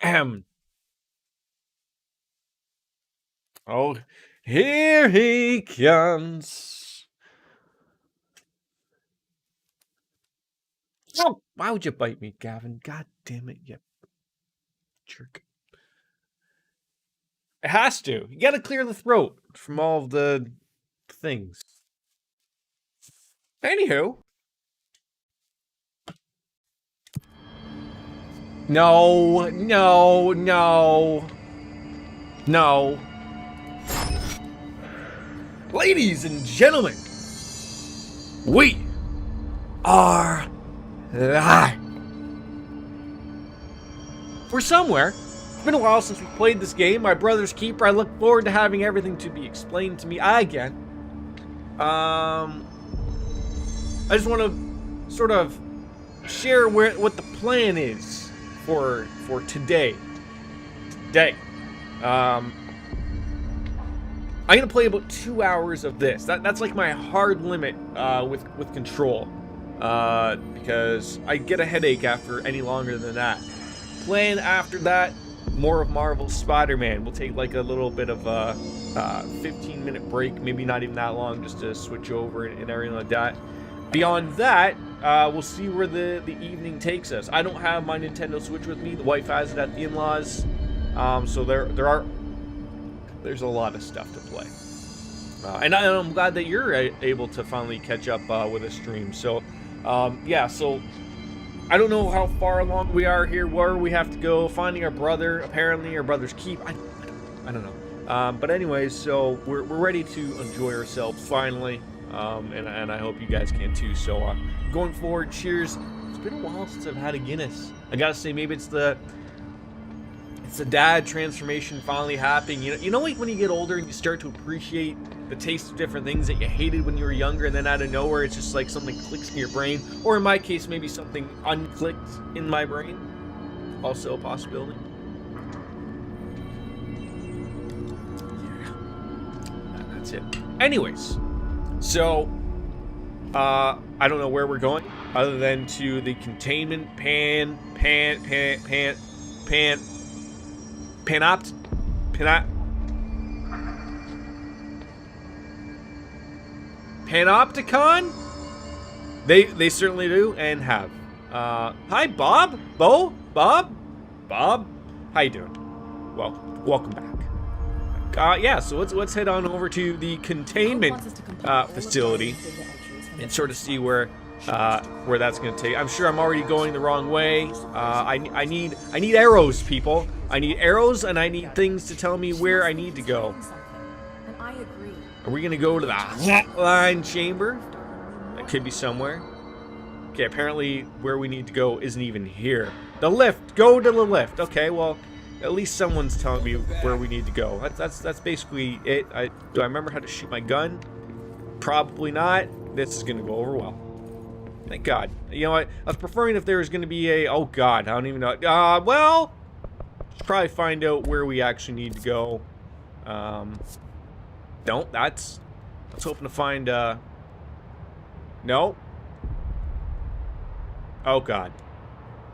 Ahem. Oh, here he comes. Oh, why would you bite me, Gavin? God damn it, you jerk. It has to. You gotta clear the throat from all of the things. Anywho. No, no, no, no. Ladies and gentlemen, we are live. We're somewhere. It's been a while since we played this game. My brother's keeper. I look forward to having everything to be explained to me again. I just want to sort of share what the plan is for today. I'm gonna play about 2 hours of this. That's like my hard limit with control, because I get a headache after any longer than that. Playing after that, more of Marvel's Spider-Man. We'll take like a little bit of a 15-minute break, maybe not even that long, just to switch over and everything like that. Beyond that, we'll see where the evening takes us. I don't have my Nintendo Switch with me. The wife has it at the in-laws, so there's a lot of stuff to play. And I'm glad that you're able to finally catch up with a stream. So, yeah, so I don't know how far along we are here, where we have to go, finding our brother, apparently our brother's keep. I don't know. But anyways, so we're ready to enjoy ourselves finally, and I hope you guys can too. So going forward, cheers. It's been a while since I've had a Guinness. I gotta say, maybe it's the dad transformation finally happening. You know, like when you get older and you start to appreciate the taste of different things that you hated when you were younger, and then out of nowhere, it's just like something clicks in your brain. Or in my case, maybe something unclicked in my brain. Also a possibility. Yeah, that's it. Anyways, so I don't know where we're going other than to the containment Panopticon? They certainly do and have. Hi, Bob? Bob? How you doing? Well, welcome back. Yeah, so let's head on over to the containment facility and sort of see where that's going to take. I'm sure I'm already going the wrong way. I need arrows, people. I need arrows, and I need things to tell me where I need to go. Are we going to go to the hotline chamber? That could be somewhere. Okay, apparently where we need to go isn't even here. The lift! Go to the lift! Okay, well, at least someone's telling me where we need to go. That's basically it. Do I remember how to shoot my gun? Probably not. This is going to go over well. Thank God. You know what? I was preferring if there was going to be a... Oh, God. I don't even know. Well... Should probably find out where we actually need to go. Don't. Let's hoping to find... No. Oh, God.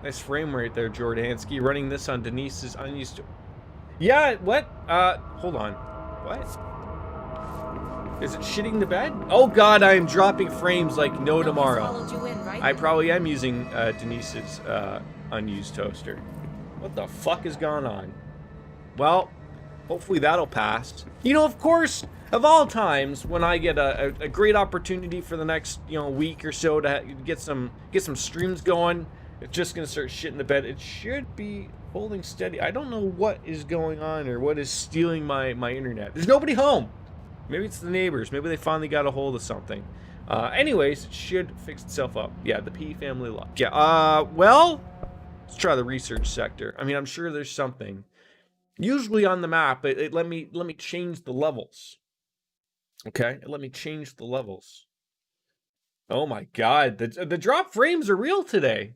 Nice frame rate there, Jordansky. Running this on Denise's unused... Yeah, what? Hold on. What? Is it shitting the bed? Oh God, I am dropping frames like no tomorrow. I probably am using Denise's unused toaster. What the fuck has gone on? Well, hopefully that'll pass. You know, of course, of all times, when I get a great opportunity for the next, week or so to get some streams going, it's just gonna start shitting the bed. It should be holding steady. I don't know what is going on or what is stealing my internet. There's nobody home. Maybe it's the neighbors. Maybe they finally got a hold of something. Anyways, it should fix itself up. Yeah, the P family lock. Yeah, well, let's try the research sector. I mean, I'm sure there's something. Usually on the map, it let me change the levels. Okay, it let me change the levels. Oh my God, the drop frames are real today.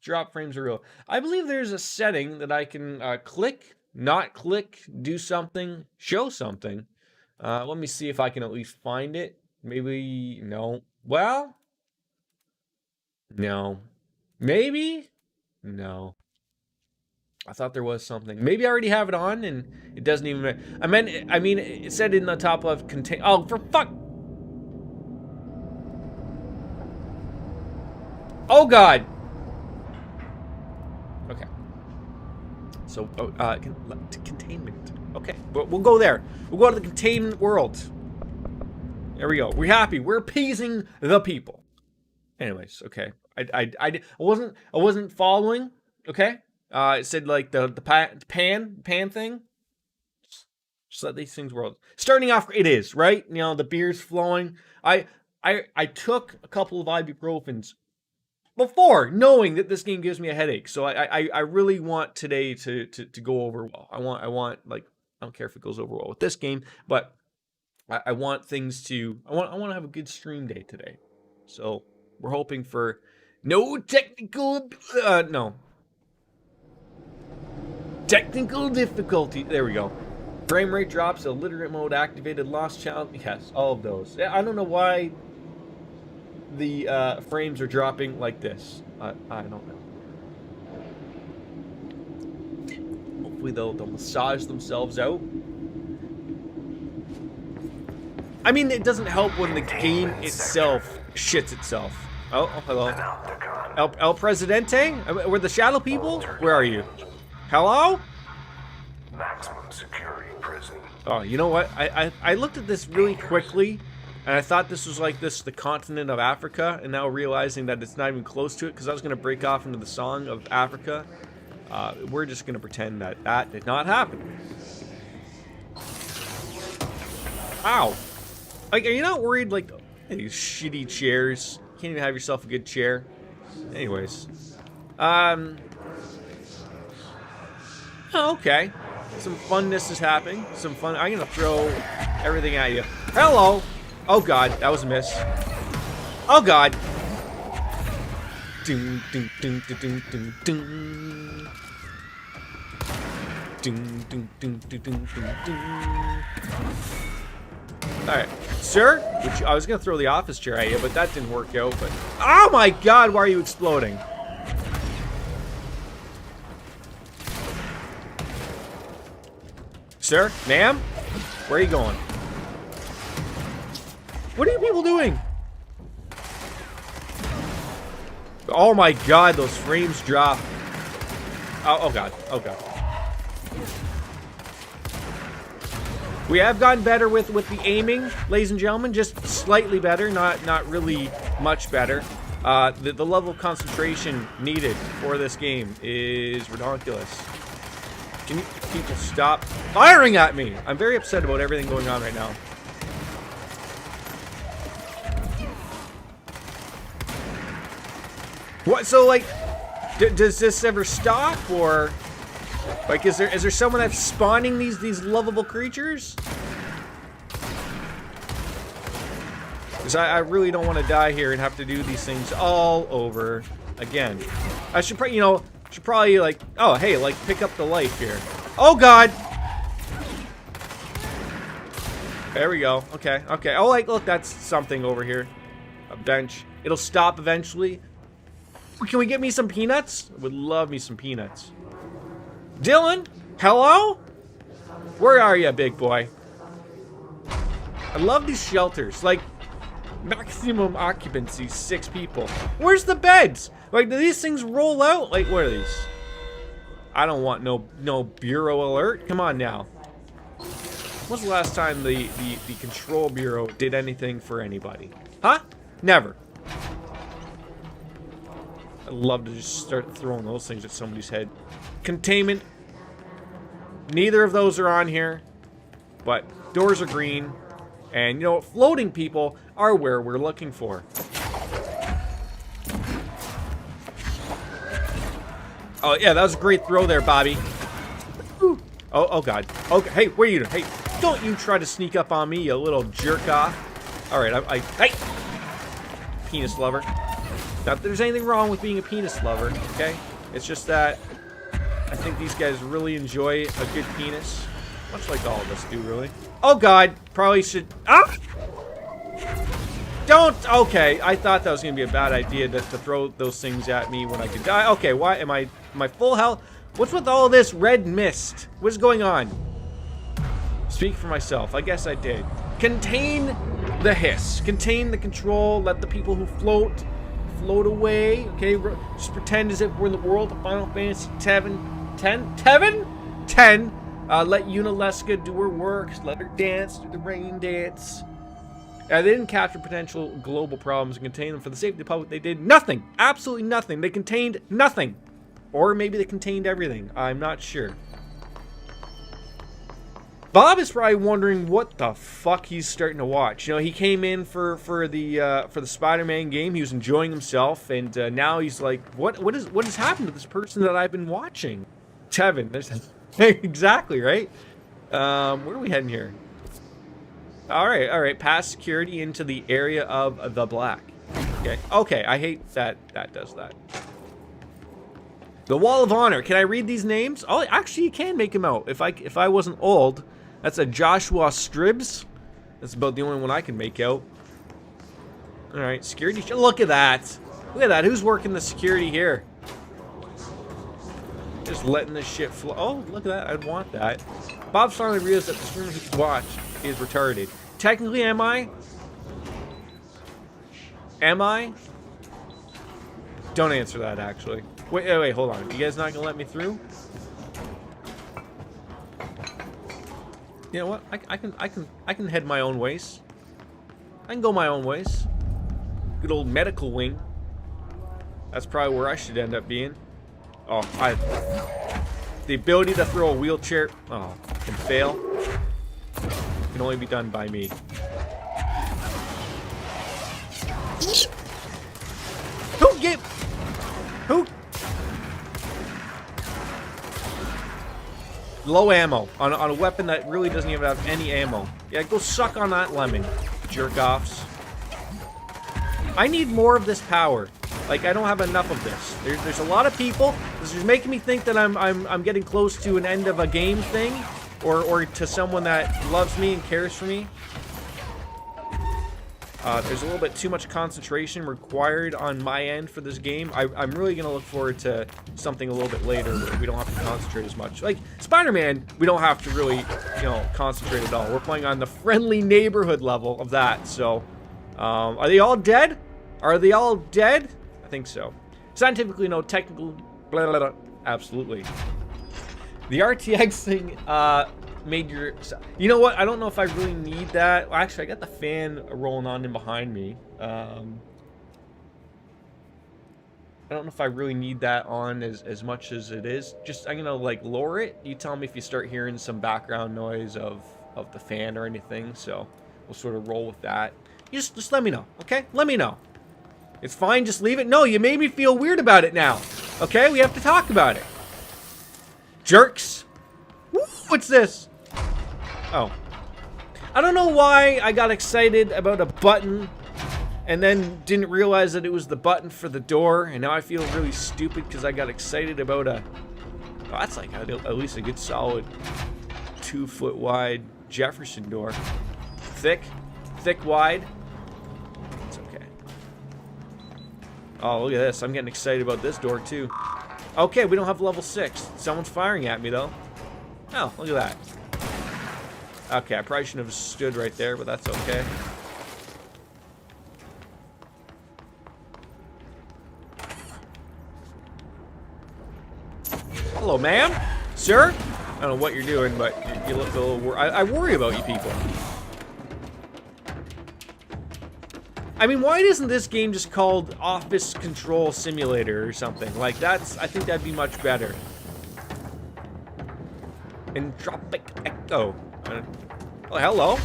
Drop frames are real. I believe there's a setting that I can click, not click, do something, show something. Let me see if I can at least find it. Maybe, no. Well, no. Maybe? No. I thought there was something. Maybe I already have it on and it doesn't even... I mean, it said in the top left contain... Oh, for fuck... Oh, God! Okay. So, containment. Okay, we'll go there. We'll go to the containment world. There we go. We're happy. We're appeasing the people. Anyways, okay. I wasn't following. Okay. It said like the pan thing. Just let these things roll. Starting off, it is right. You know, the beer's flowing. I took a couple of ibuprofens before knowing that this game gives me a headache. So I really want today to go over well. I want like, I don't care if it goes over well with this game, but I want things to, I want to have a good stream day today. So we're hoping for no technical difficulty. There we go. Frame rate drops, illiterate mode activated, lost challenge. Yes, all of those. I don't know why the frames are dropping like this. I don't know. Hopefully they'll massage themselves out. I mean, it doesn't help when the game itself shits itself. Oh, hello. El Presidente? We're the shadow people? Where are you? Hello? Maximum security prison. Oh, you know what? I looked at this really quickly, and I thought this was like the continent of Africa, and now realizing that it's not even close to it, because I was going to break off into the song of Africa. We're just going to pretend that that did not happen. Ow. Like, are you not worried, like, these shitty chairs? Can't even have yourself a good chair. Anyways. Oh, okay. Some funness is happening. Some fun. I'm gonna throw everything at you. Hello! Oh god, that was a miss. Oh god! Ding, ding, ding, ding, ding, ding, ding. Ding, ding, ding, ding, ding, ding, ding. Alright, sir? Which I was gonna throw the office chair at you, but that didn't work out. But oh my god, why are you exploding? Sir? Ma'am? Where are you going? What are you people doing? Oh my god, those frames drop. Oh god, oh god. We have gotten better with the aiming, ladies and gentlemen. Just slightly better, not really much better. The level of concentration needed for this game is ridiculous. Can you people stop firing at me? I'm very upset about everything going on right now. What? So like, does this ever stop, or like is there someone that's spawning these lovable creatures? Because I really don't want to die here and have to do these things all over again. I should probably, you know, like, oh hey, like pick up the life here. Oh god. There we go. Okay, okay. Oh, like look, that's something over here. A bench. It'll stop eventually. Can we get me some peanuts? I would love me some peanuts. Dylan? Hello? Where are you, big boy? I love these shelters. Like, maximum occupancy, 6 people. Where's the beds? Like, do these things roll out? Like, what are these? I don't want no bureau alert. Come on now. When was the last time the control bureau did anything for anybody? Huh? Never. I'd love to just start throwing those things at somebody's head. Containment. Neither of those are on here. But doors are green. And, you know, floating people are where we're looking for. Oh, yeah, that was a great throw there, Bobby. Ooh. Oh, god. Okay, hey, what are you doing? Hey, don't you try to sneak up on me, you little jerk off. All right, hey! Penis lover. Not that there's anything wrong with being a penis lover, okay? It's just that I think these guys really enjoy a good penis. Much like all of us do, really. Oh, God. Probably should... Ah! Don't... Okay, I thought that was going to be a bad idea to throw those things at me when I could die. Okay, why am I full health? What's with all this red mist? What's going on? Speak for myself. I guess I did. Contain the hiss. Contain the control. Let the people who float away. Okay, just pretend as if we're in the world of Final Fantasy 10. Let Unaleska do her work. Let her dance, do the rain dance. They didn't capture potential global problems and contain them for the safety of the public. They did nothing. Absolutely nothing. They contained nothing. Or maybe they contained everything. I'm not sure. Bob is probably wondering what the fuck he's starting to watch. You know, he came in for the Spider-Man game. He was enjoying himself, and now he's like, what has happened to this person that I've been watching? Tevin, there's exactly right. Where are we heading here? All right. Past security into the area of the black. Okay. I hate that does that. The Wall of Honor. Can I read these names? Oh, actually, you can make them out. If I wasn't old. That's a Joshua Stribbs. That's about the only one I can make out. All right, security. Look at that. Look at that. Who's working the security here? Just letting this shit flow. Oh, look at that. I'd want that. Bob finally realized that the streamer he watched is retarded. Technically, am I? Am I? Don't answer that, actually. Wait, hold on. You guys not gonna let me through? You know what? I can head my own ways. I can go my own ways. Good old medical wing. That's probably where I should end up being. Oh, the ability to throw a wheelchair. Oh, can fail. Can only be done by me. Who? Low ammo on a weapon that really doesn't even have any ammo. Yeah, go suck on that lemon, jerk-offs. I need more of this power. Like, I don't have enough of this. There's a lot of people. This is making me think that I'm getting close to an end of a game thing, or to someone that loves me and cares for me. There's a little bit too much concentration required on my end for this game. I'm really going to look forward to something a little bit later where we don't have to concentrate as much. Like, Spider-Man, we don't have to really, you know, concentrate at all. We're playing on the friendly neighborhood level of that, so... are they all dead? Are they all dead? I think so. Scientifically, no technical... Blah, blah, blah. Absolutely. The RTX thing, made your... You know what? I don't know if I really need that. Well, actually, I got the fan rolling on in behind me. I don't know if I really need that on as much as it is. Just, I'm gonna, like, lower it. You tell me if you start hearing some background noise of the fan or anything. So, we'll sort of roll with that. You just let me know, okay? Let me know. It's fine, just leave it. No, you made me feel weird about it now. Okay? We have to talk about it. Jerks. Woo, what's this? Oh. I don't know why I got excited about a button and then didn't realize that it was the button for the door, and now I feel really stupid because I got excited about a... Oh, that's like at least a good solid 2-foot wide Jefferson door. Thick, wide. It's okay. Oh, look at this. I'm getting excited about this door too. Okay, we don't have level 6. Someone's firing at me though. Oh, look at that. Okay, I probably shouldn't have stood right there, but that's okay. Hello, ma'am? Sir? I don't know what you're doing, but you look a little worried. I worry about you people. I mean, why isn't this game just called Office Control Simulator or something? Like, that's... I think that'd be much better. Entropic Echo. Oh, hello.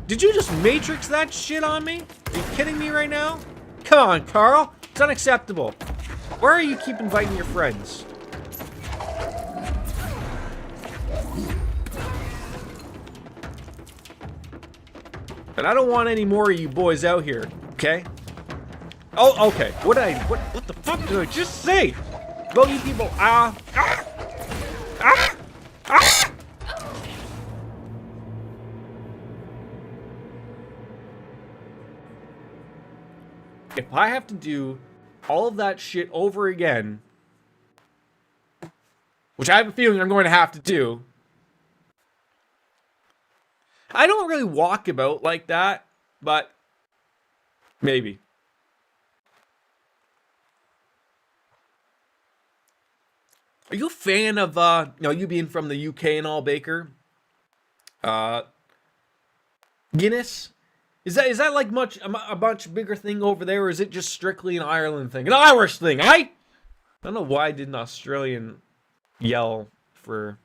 Did you just Matrix that shit on me? Are you kidding me right now? Come on, Carl. It's unacceptable. Why are you keep inviting your friends? And I don't want any more of you boys out here, okay? Oh, okay. What the fuck did I just say? Well, you people, If I have to do all of that shit over again, which I have a feeling I'm going to have to do. I don't really walk about like that, but maybe. Are you a fan of, you being from the UK and all, Baker? Guinness? Is that like a much bigger thing over there, or is it just strictly an Ireland thing? An Irish thing, I don't know why I did an Australian yell for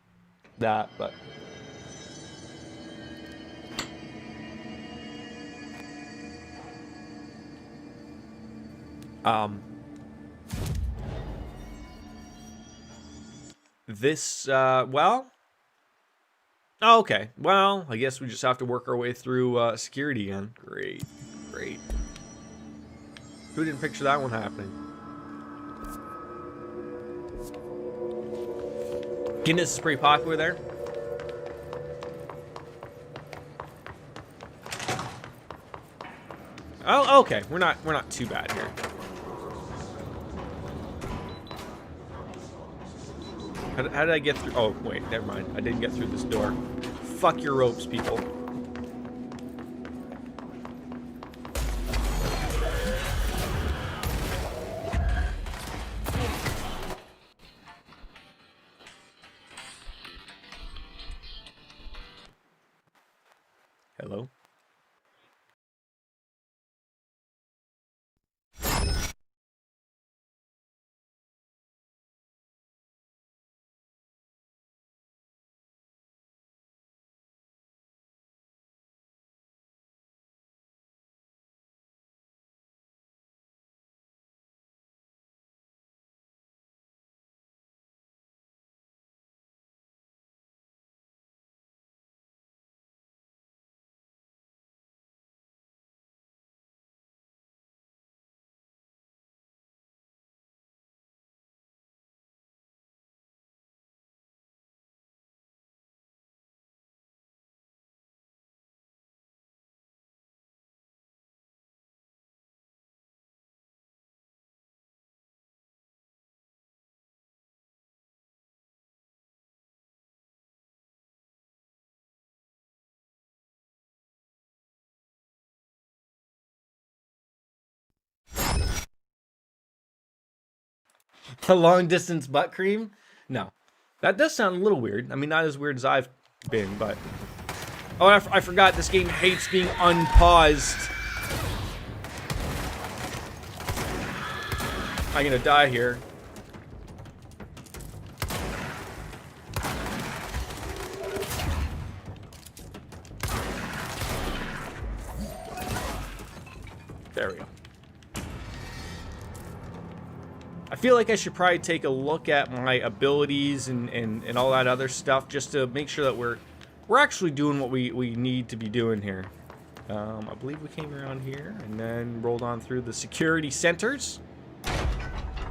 that, but... This, well... Oh, okay. Well, I guess we just have to work our way through security again. Great. Great. Who didn't picture that one happening? Guinness is pretty popular there. Oh, okay. We're not too bad here. How did I get through? Oh, wait, never mind. I didn't get through this door. Fuck your ropes, people. Hello? A long distance butt cream? No. That does sound a little weird. I mean, not as weird as I've been, but... Oh, I forgot this game hates being unpaused. I'm gonna die here. There we go. I feel like I should probably take a look at my abilities and all that other stuff just to make sure that we're actually doing what we need to be doing here. I believe we came around here and then rolled on through the security centers.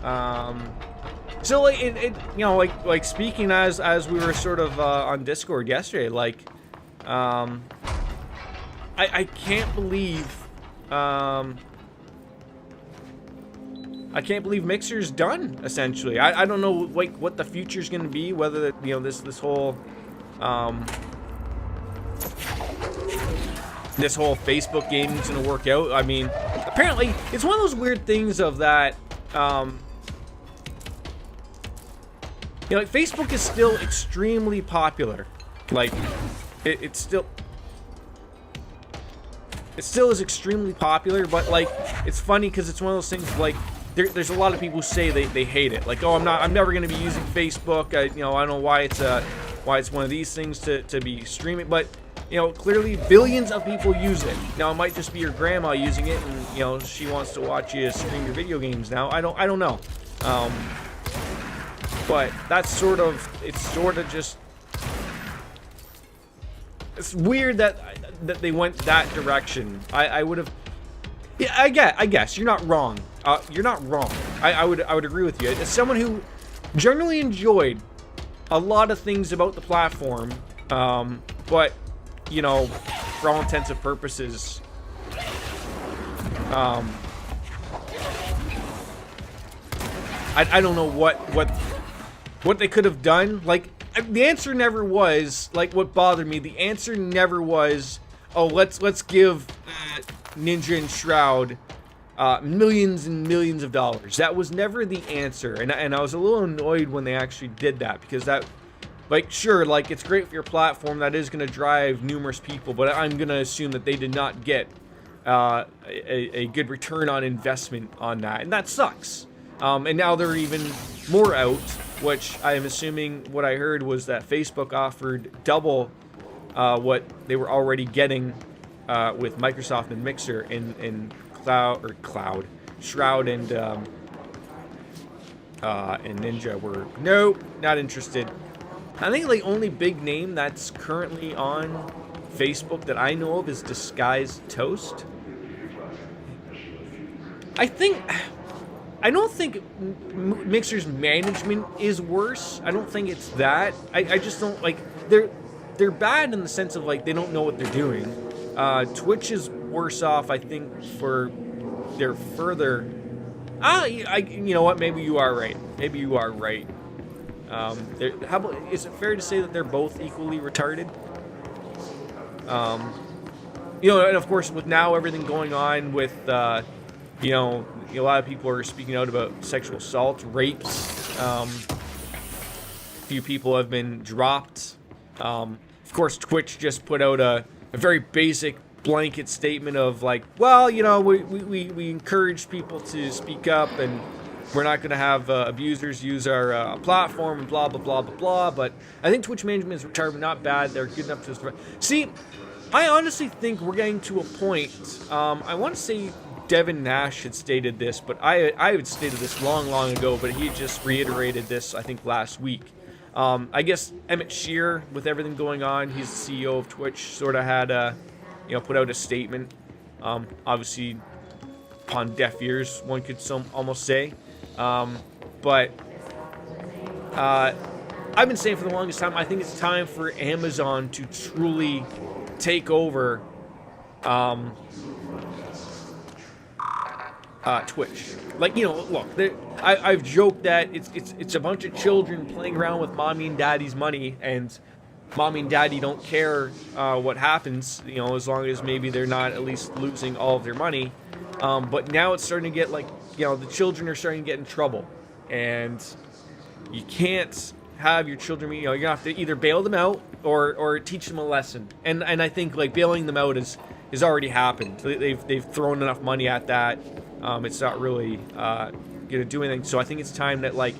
So like speaking as we were sort of on Discord yesterday, like I can't believe I can't believe Mixer's done, essentially. I don't know, like, what the future's gonna be, whether, this whole, this whole Facebook game is gonna work out. I mean, apparently, it's one of those weird things of that, like, Facebook is still extremely popular. Like, it still is extremely popular, but, like, it's funny because it's one of those things, like, there's a lot of people who say they hate it. Like, oh, I'm never going to be using Facebook. I don't know why it's one of these things to be streaming. But, clearly billions of people use it. Now, it might just be your grandma using it and, she wants to watch you stream your video games now. I don't know. But that's it's sort of just... It's weird that they went that direction. I would have... Yeah, I guess you're not wrong. You're not wrong. I would agree with you. As someone who generally enjoyed a lot of things about the platform, but for all intents and purposes, I don't know what what they could have done. Like, the answer never was, like, what bothered me. The answer never was, oh, let's give Ninja and Shroud millions and millions of dollars. That was never the answer. And I was a little annoyed when they actually did that, because that, like, sure, like, it's great for your platform. That is going to drive numerous people, but I'm going to assume that they did not get a good return on investment on that. And that sucks. And now they're even more out, which I am assuming what I heard was that Facebook offered double what they were already getting with Microsoft and Mixer in Cloud, Shroud and Ninja were, nope, not interested. I think the only big name that's currently on Facebook that I know of is Disguised Toast. I don't think Mixer's management is worse. I don't think it's that. I just don't, like, they're bad in the sense of, like, they don't know what they're doing. Twitch is worse off, I think, for their further... you know what? Maybe you are right. Maybe you are right. Is it fair to say that they're both equally retarded? You know, and of course, with now everything going on with, you know, a lot of people are speaking out about sexual assault, rapes. A few people have been dropped. Of course, Twitch just put out a very basic blanket statement of, like, well, you know, we encourage people to speak up, and we're not going to have abusers use our platform and blah, blah, blah, blah, blah. But I think Twitch management is retarded, not bad. They're good enough to... See, I honestly think we're getting to a point... I want to say Devin Nash had stated this, but I had stated this long ago, but he just reiterated this, I think, last week. I guess Emmett Shear, with everything going on, he's the CEO of Twitch, sort of had, you know, put out a statement. Obviously, upon deaf ears, one could almost say. But I've been saying for the longest time, I think it's time for Amazon to truly take over Twitch. Like, you know, look, I've joked that it's a bunch of children playing around with mommy and daddy's money, and mommy and daddy don't care what happens, you know, as long as maybe they're not at least losing all of their money. But now it's starting to get, like, you know, the children are starting to get in trouble, and you can't have your children, you know, you have to either bail them out or teach them a lesson. And I think, like, bailing them out has already happened. They've thrown enough money at that. It's not really gonna do anything. So I think it's time that, like,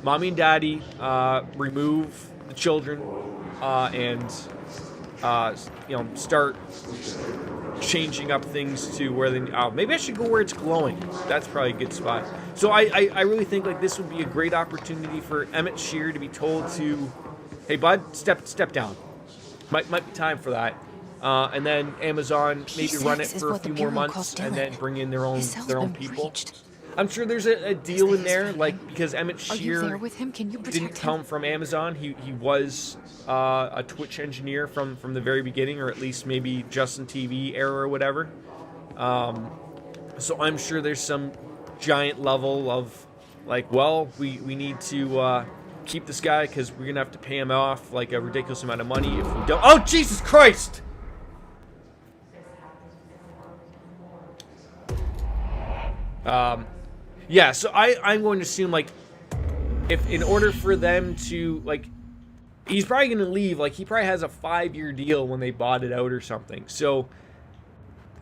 mommy and daddy remove the children and you know, start changing up things to where they... maybe I should go where it's glowing. That's probably a good spot. So I really think, like, this would be a great opportunity for Emmett Shear to be told to, hey, bud, step down. Might be time for that. And then Amazon maybe run it for a few more months and then bring in their own people. I'm sure there's a deal in there, like, because Emmett Shear didn't come from Amazon. He was a Twitch engineer from the very beginning, or at least maybe Justin TV era or whatever. So I'm sure there's some giant level of, like, well, we need to keep this guy because we're gonna have to pay him off, like, a ridiculous amount of money if we don't. Oh, Jesus Christ! Yeah, so I'm going to assume, like, if in order for them to, like, he's probably going to leave, like, he probably has a 5-year deal when they bought it out or something. So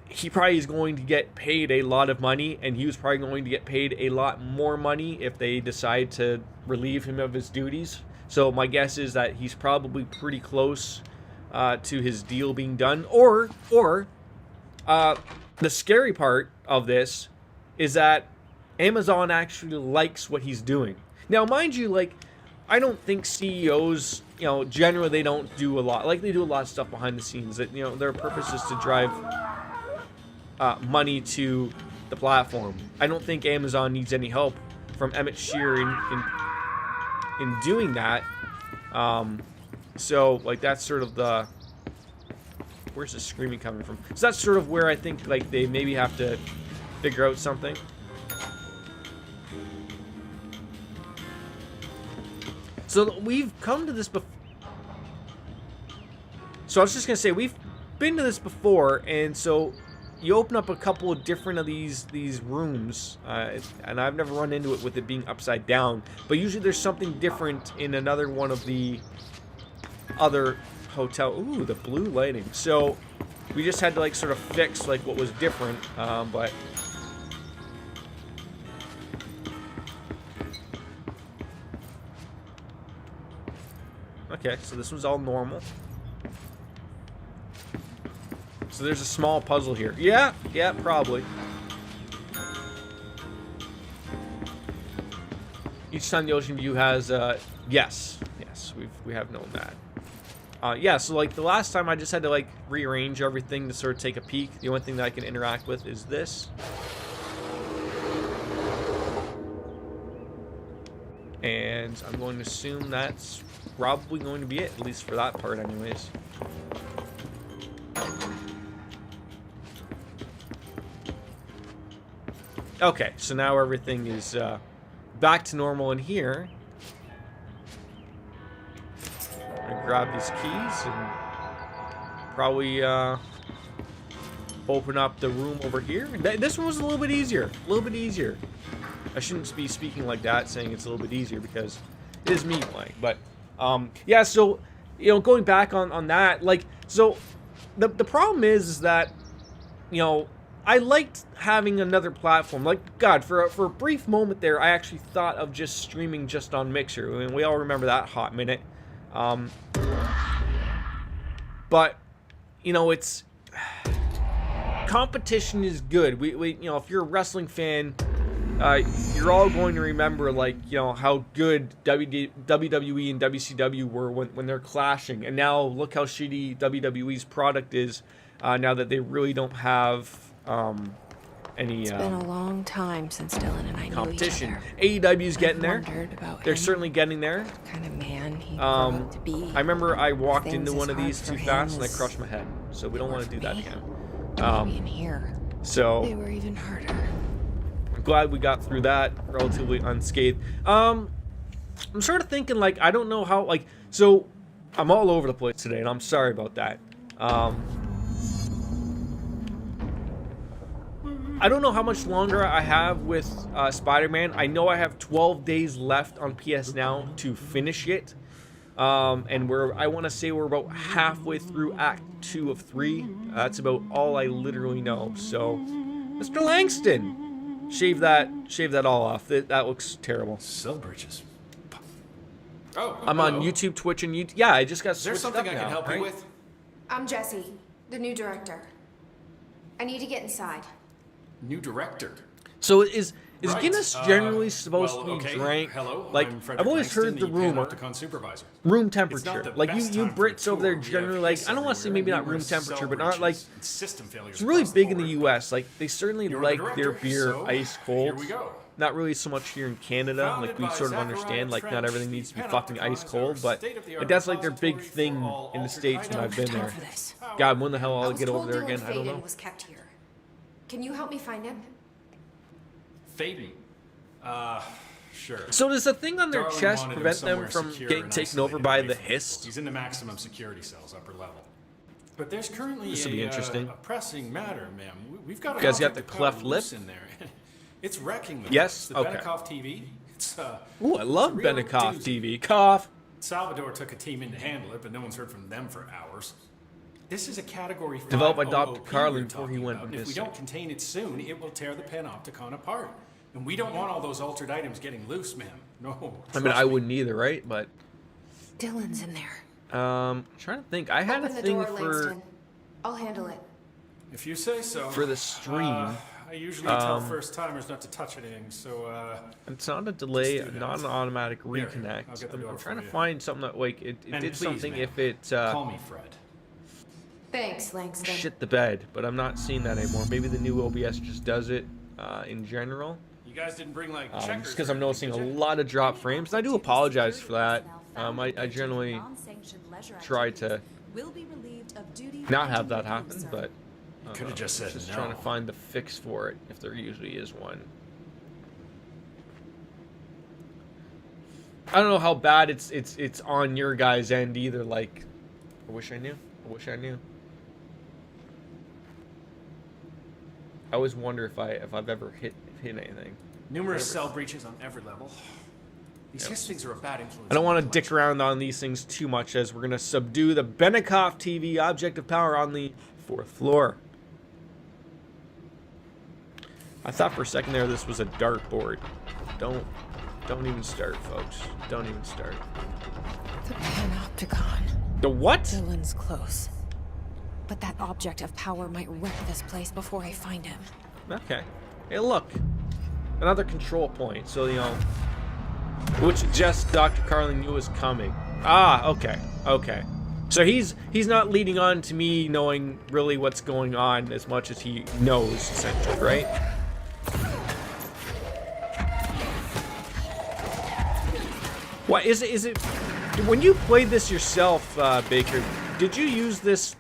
he probably is going to get paid a lot of money, and he was probably going to get paid a lot more money if they decide to relieve him of his duties. So my guess is that he's probably pretty close to his deal being done. Or the scary part of this is that Amazon actually likes what he's doing. Now, mind you, like, I don't think CEOs, you know, generally they don't do a lot. Like, they do a lot of stuff behind the scenes that, you know, their purpose is to drive money to the platform. I don't think Amazon needs any help from Emmett Shear in doing that. So, like, that's sort of the... Where's the screaming coming from? So that's sort of where I think, like, they maybe have to figure out something. So So we've come to this before. So I was just gonna say we've been to this before, and so you open up a couple of different of these rooms, and I've never run into it with it being upside down. But usually there's something different in another one of the other hotel. Ooh, the blue lighting. So we just had to like sort of fix like what was different, but. Okay, so this was all normal. So there's a small puzzle here. Yeah, probably. Each time the ocean view has, yes, we have known that. Yeah, so like the last time I just had to like rearrange everything to sort of take a peek. The only thing that I can interact with is this. And I'm going to assume that's probably going to be it, at least for that part anyways. Okay, so now everything is back to normal in here. I'm gonna grab these keys and probably open up the room over here. This one was a little bit easier. I shouldn't be speaking like that, saying it's a little bit easier, because it is me playing. But yeah, so you know, going back on that, like, so the problem is that, you know, I liked having another platform. Like, God, for a brief moment there, I actually thought of just streaming just on Mixer. I mean, we all remember that hot minute. But, you know, it's... competition is good. We you know, if you're a wrestling fan, you're all going to remember, like, you know, how good WWE and WCW were when they're clashing. And now, look how shitty WWE's product is now that they really don't have... any it's been a long time since Dylan and I competition. knew each other. AEW's getting there. They're certainly getting there. What kind of man he grew up to be. I remember I walked into Things one of as these hard too for fast him and I as crushed my head. So we don't want to do that me. again. Maybe in here, they So were even harder. I'm glad we got through that relatively unscathed. I'm sort of thinking, like, I don't know how, like, so I'm all over the place today, and I'm sorry about that. I don't know how much longer I have with Spider-Man. I know I have 12 days left on PS Now to finish it. And I want to say we're about halfway through Act 2 of 3. That's about all I literally know. So, Mr. Langston, shave that all off. That looks terrible. Cellbridges. I'm on YouTube, Twitch, and YouTube. Yeah, I just got switched up now. Is there something I can help you with? I'm Jessie, the new director. I need to get inside. New director. So is Right. Guinness generally supposed to be okay. drank? Hello, Like, I'm Frederick I've always heard Langston, the rumor, Panopticon supervisor. room It's temperature. not the Like best you time for a Brits over there tour. We have generally, like, hiss I don't want to say everywhere, maybe not room numerous temperature, but cell not like breaches, and system failures it's really across the big in the board. U.S. Like they certainly You're like the their director, beer so ice cold. Here we go. Not really so much here in Canada. Founded Like we by sort of Zachariah understand, like not Trench, everything needs to be the fucking Panopticon ice is cold, our but state-of-the-art like, that's like their big repository thing for all in the altered States when I've been Time there. for this. God, when the hell I I'll was get over told there Dylan again? I don't Fagan know. was kept here. Can you help me find him? Faden. Sure. So does the thing on their Darwin chest wanted him prevent them somewhere from secure getting and taken over isolated by away the from hiss? He's in the maximum security cells, upper level. But there's currently This will be interesting. a pressing matter, ma'am. We've got a You guys got object the of cleft power lip? loose in there. It's wrecking the Yes? place. The Okay. Benikoff TV. It's Ooh, I love it's a real Benikoff doozy. TV. Cough. Salvador took a team in to handle it, but no one's heard from them for hours. This is a category 5 Developed by Dr. OOP Carlin we're before he talking went about. If we missing. don't contain it soon, it will tear the Panopticon apart. And we don't want all those altered items getting loose, ma'am. No. I mean, trust I me. wouldn't either, right? But Dylan's in there. trying to think. I had Open a the thing door, for Langston. I'll handle it. If you say so. the stream. I usually tell first timers not to touch anything, so It's not a delay, Let's do that. not an automatic I'll reconnect. get the I'm door trying for to you. find something that like it And did please, something ma'am, if it call me Fred. Thanks, Langston. shit the bed, but I'm not seeing that anymore. Maybe the new OBS just does it in general. You guys didn't bring like checkers. Just because I'm or noticing a anything, did you? lot of drop frames, and I do apologize for that. I generally try to not have that happen, but Could have just said just no. trying to find the fix for it, if there usually is one. I don't know how bad it's on your guys' end either. Like, I wish I knew. I wish I knew. I always wonder if I've ever hit anything. Numerous cell breaches on every level. These hiss things are a bad influence. I don't on want the to dick around on these things too much, as we're gonna subdue the Benikoff TV object of power on the 4th floor. I thought for a second there this was a dartboard. Don't even start, folks. Don't even start. The panopticon. The what? Dylan's close. But that object of power might wreck this place before I find him. Okay. Hey, look. Another control point. So, you know, which suggests Dr. Carling knew was coming. Ah, okay. Okay. So he's not leading on to me knowing really what's going on as much as he knows, essentially, right? What is it? When you played this yourself, Baker, did you use this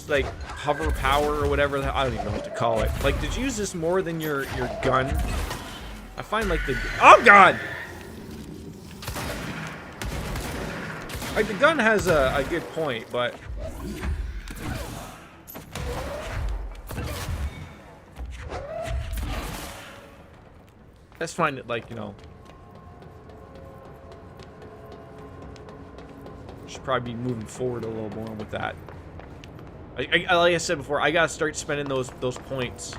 like hover power or whatever? I don't even know what to call it. Like, did you use this more than your gun? I find like oh god! Like the gun has a good point, but let's find it like, you know. Should probably be moving forward a little more with that. Like I said before, I gotta start spending those points.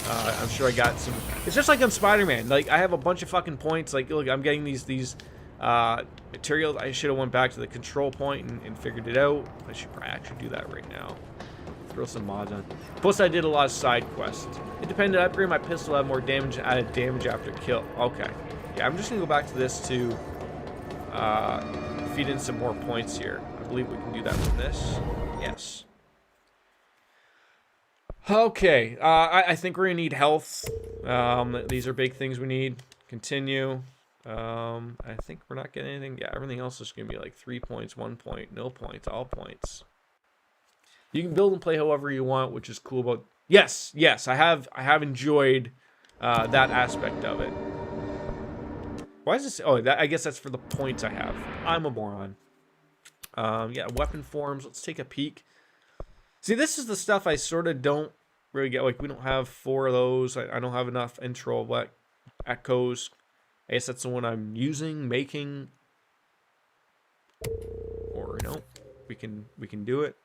I'm sure I got some. It's just like on Spider-Man. Like I have a bunch of fucking points. Like look, I'm getting these materials. I should have went back to the control point and figured it out. I should probably actually do that right now. Throw some mods on. Plus, I did a lot of side quests. Independent upgrade my pistol, have more damage, added damage after kill. Okay. Yeah, I'm just gonna go back to this to feed in some more points here. I believe we can do that with this. Yes. Okay. I think we're gonna need health. These are big things we need. Continue. I think we're not getting anything. Yeah, everything else is gonna be like 3 points, 1 point, no points, all points. You can build and play however you want, which is cool. But yes, I have enjoyed that aspect of it. Why is this? Oh, I guess that's for the points I have. I'm a moron. Yeah, weapon forms. Let's take a peek. See, this is the stuff I sort of don't really get. Like, we don't have 4 of those. I don't have enough intro what echoes. I guess that's the one I'm using, making. Or no, we can do it.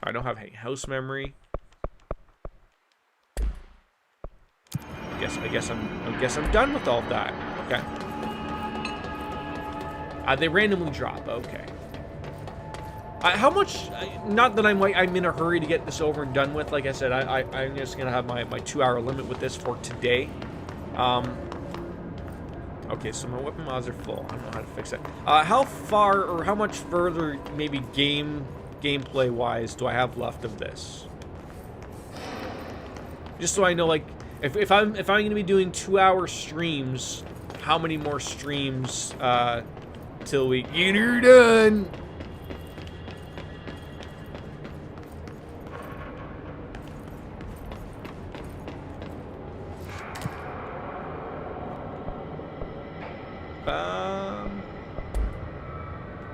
I don't have any house memory. I guess I'm done with all of that. Okay. They randomly drop. Okay. How much? Not that I'm in a hurry to get this over and done with. Like I said, I'm just gonna have my 2-hour limit with this for today. Okay, so my weapon mods are full. I don't know how to fix that. How far or how much further, maybe gameplay wise, do I have left of this? Just so I know, like, if I'm gonna be doing 2-hour streams, how many more streams till we get her done?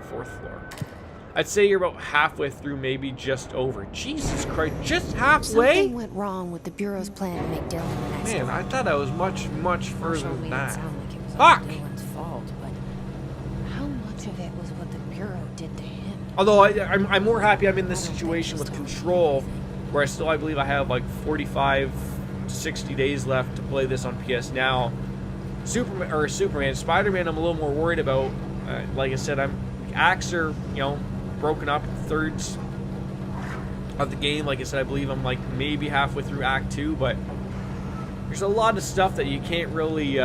Fourth floor. I'd say you're about halfway through, maybe just over. Jesus Christ, just halfway? Something went wrong with the Bureau's plan to make Dylan the next Man, I thought I was much further Marshall than made it that. sound like it was Fuck! all Dylan's fault, but how much of it was what the Bureau did to him? Although I'm more happy I'm in this situation with Control, where I believe I have like 45, 60 days left to play this on PS Now. Superman, Spider-Man, I'm a little more worried about. Like I said, acts are, you know, broken up in thirds of the game. Like I said, I believe I'm like maybe halfway through Act 2, but there's a lot of stuff that you can't really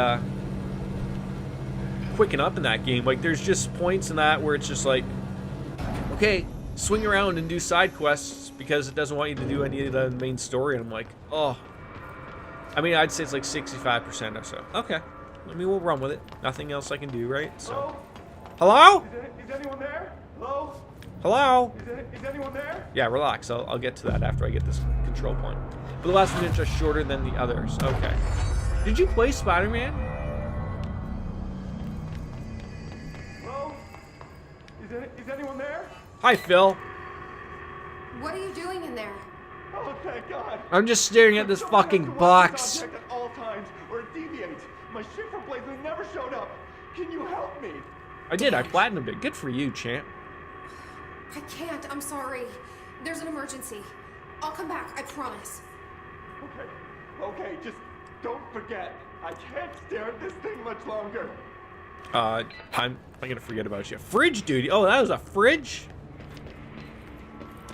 quicken up in that game. Like there's just points in that where it's just like, okay, swing around and do side quests because it doesn't want you to do any of the main story, and I'm like, oh. I mean, I'd say it's like 65% or so. Okay. I mean, we'll run with it. Nothing else I can do, right? So. Hello? Is anyone there? Hello? Hello? Is anyone there? Yeah, relax. I'll get to that after I get this control point. But the last one is just shorter than the others. Okay. Did you play Spider-Man? Hello? Is anyone there? Hi, Phil. What are you doing in there? Oh, thank God. I'm just staring at this Someone fucking has to watch box. this object at all times, or it deviates. My shipper Blazely never showed up. Can you help me? I did. I platinumed it. Good for you, champ. I can't. I'm sorry. There's an emergency. I'll come back. I promise. Okay, just don't forget. I can't stare at this thing much longer. I'm gonna forget about you. Fridge duty. Oh, that was a fridge?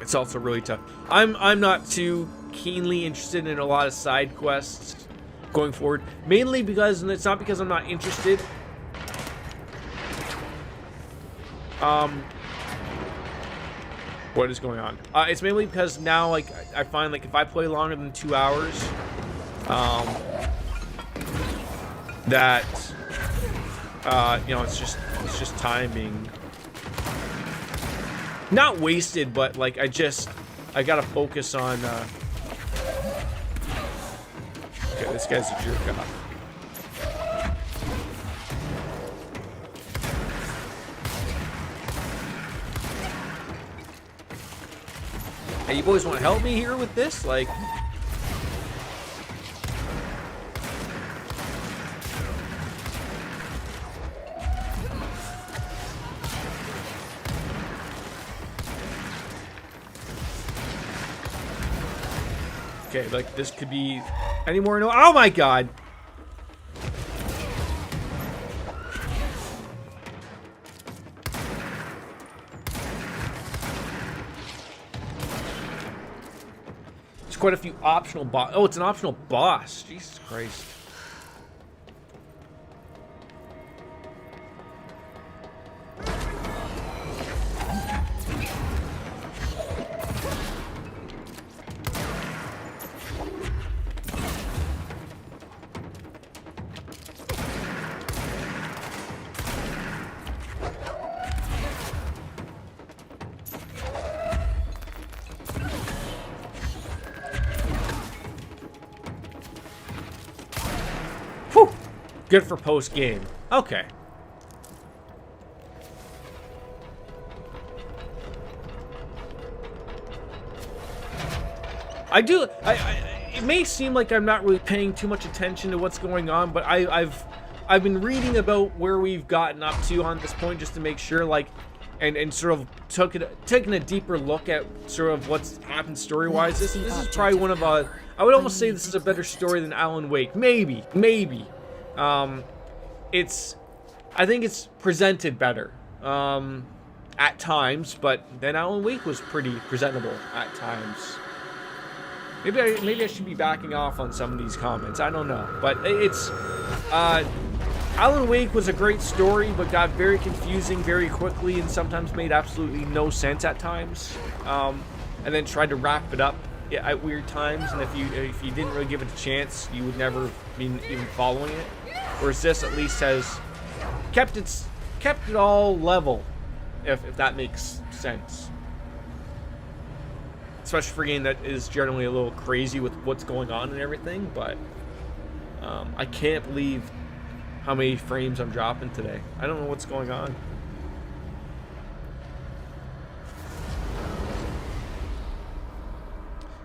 It's also really tough. I'm not too keenly interested in a lot of side quests going forward. Mainly because, and it's not because I'm not interested. What is going on? It's mainly because now, like, I find, like, if I play longer than 2 hours, that, you know, it's just time being not wasted, but, like, I gotta focus on, okay, this guy's a jerk off. Hey, you boys want to help me here with this? Like... Okay, like, this could be any more... No, oh my god! Quite a few optional boss. Oh, it's an optional boss. Jesus Christ. Good for post-game. Okay. It may seem like I'm not really paying too much attention to what's going on, but I've been reading about where we've gotten up to on this point just to make sure, like, and sort of taking a deeper look at sort of what's happened story-wise. This is probably one of I would almost say this is a better story than Alan Wake. Maybe. I think it's presented better at times, but then Alan Wake was pretty presentable at times. Maybe I should be backing off on some of these comments. I don't know, but it's Alan Wake was a great story, but got very confusing very quickly and sometimes made absolutely no sense at times, and then tried to wrap it up at weird times. And if you didn't really give it a chance, you would never be even following it. Whereas this at least has kept it all level, if that makes sense. Especially for a game that is generally a little crazy with what's going on and everything, but I can't believe how many frames I'm dropping today. I don't know what's going on.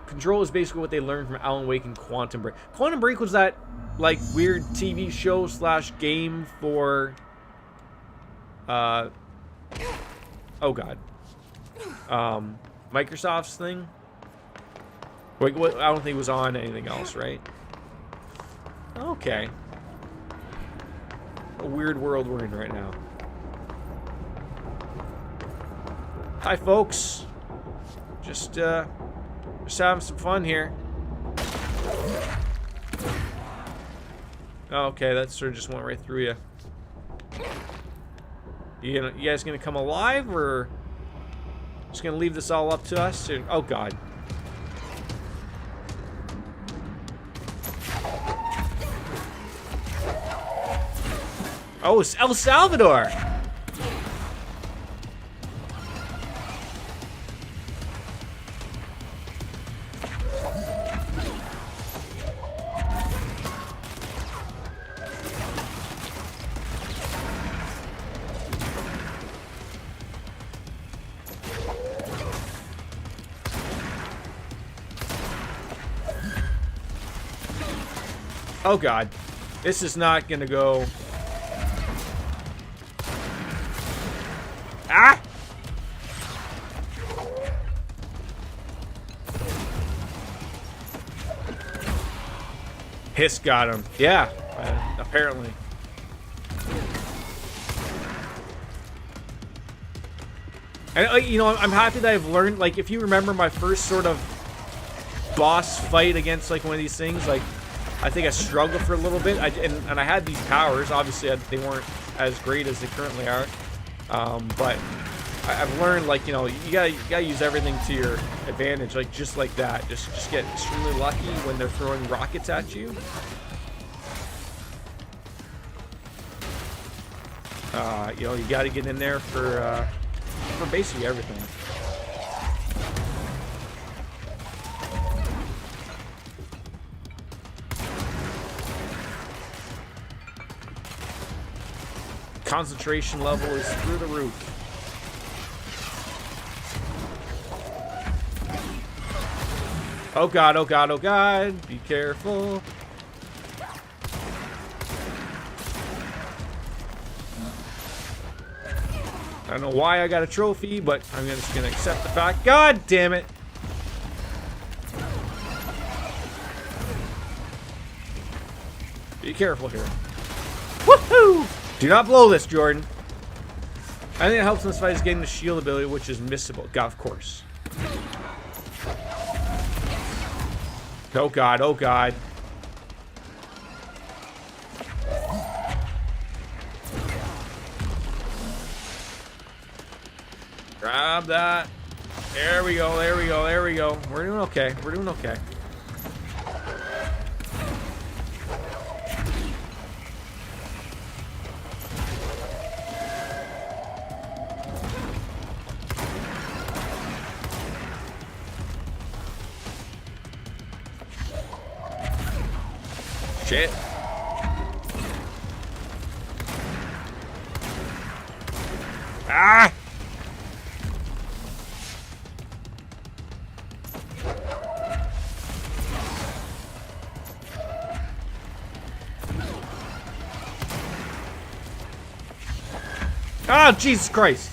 Control is basically what they learned from Alan Wake and Quantum Break. Quantum Break was that, like, weird TV show / game for, oh god, Microsoft's thing. Like, what? I don't think it was on anything else, right? Okay. A weird world we're in right now. Hi, folks. Just having some fun here. Okay, that sort of just went right through you. You guys gonna come alive, or just gonna leave this all up to us? Oh god. Oh, it's El Salvador. Oh god. This is not gonna go. Ah! Hiss got him. Yeah, apparently. And you know, I'm happy that I've learned, like, if you remember my first sort of boss fight against like one of these things, like I think I struggled for a little bit. And I had these powers. Obviously, they weren't as great as they currently are. But I've learned, like, you know, you gotta use everything to your advantage, like just like that. Just get extremely lucky when they're throwing rockets at you. You know, you gotta get in there for basically everything. Concentration level is through the roof. Oh god, oh god, oh god. Be careful. I don't know why I got a trophy, but I'm just gonna accept the fact. God damn it. Be careful here. Woohoo! Do not blow this, Jordan. I think it helps in this fight is getting the shield ability, which is missable. God, of course. Oh god, oh god. Grab that. There we go, there we go, there we go. We're doing okay, we're doing okay. Shit. Ah! Oh, Jesus Christ.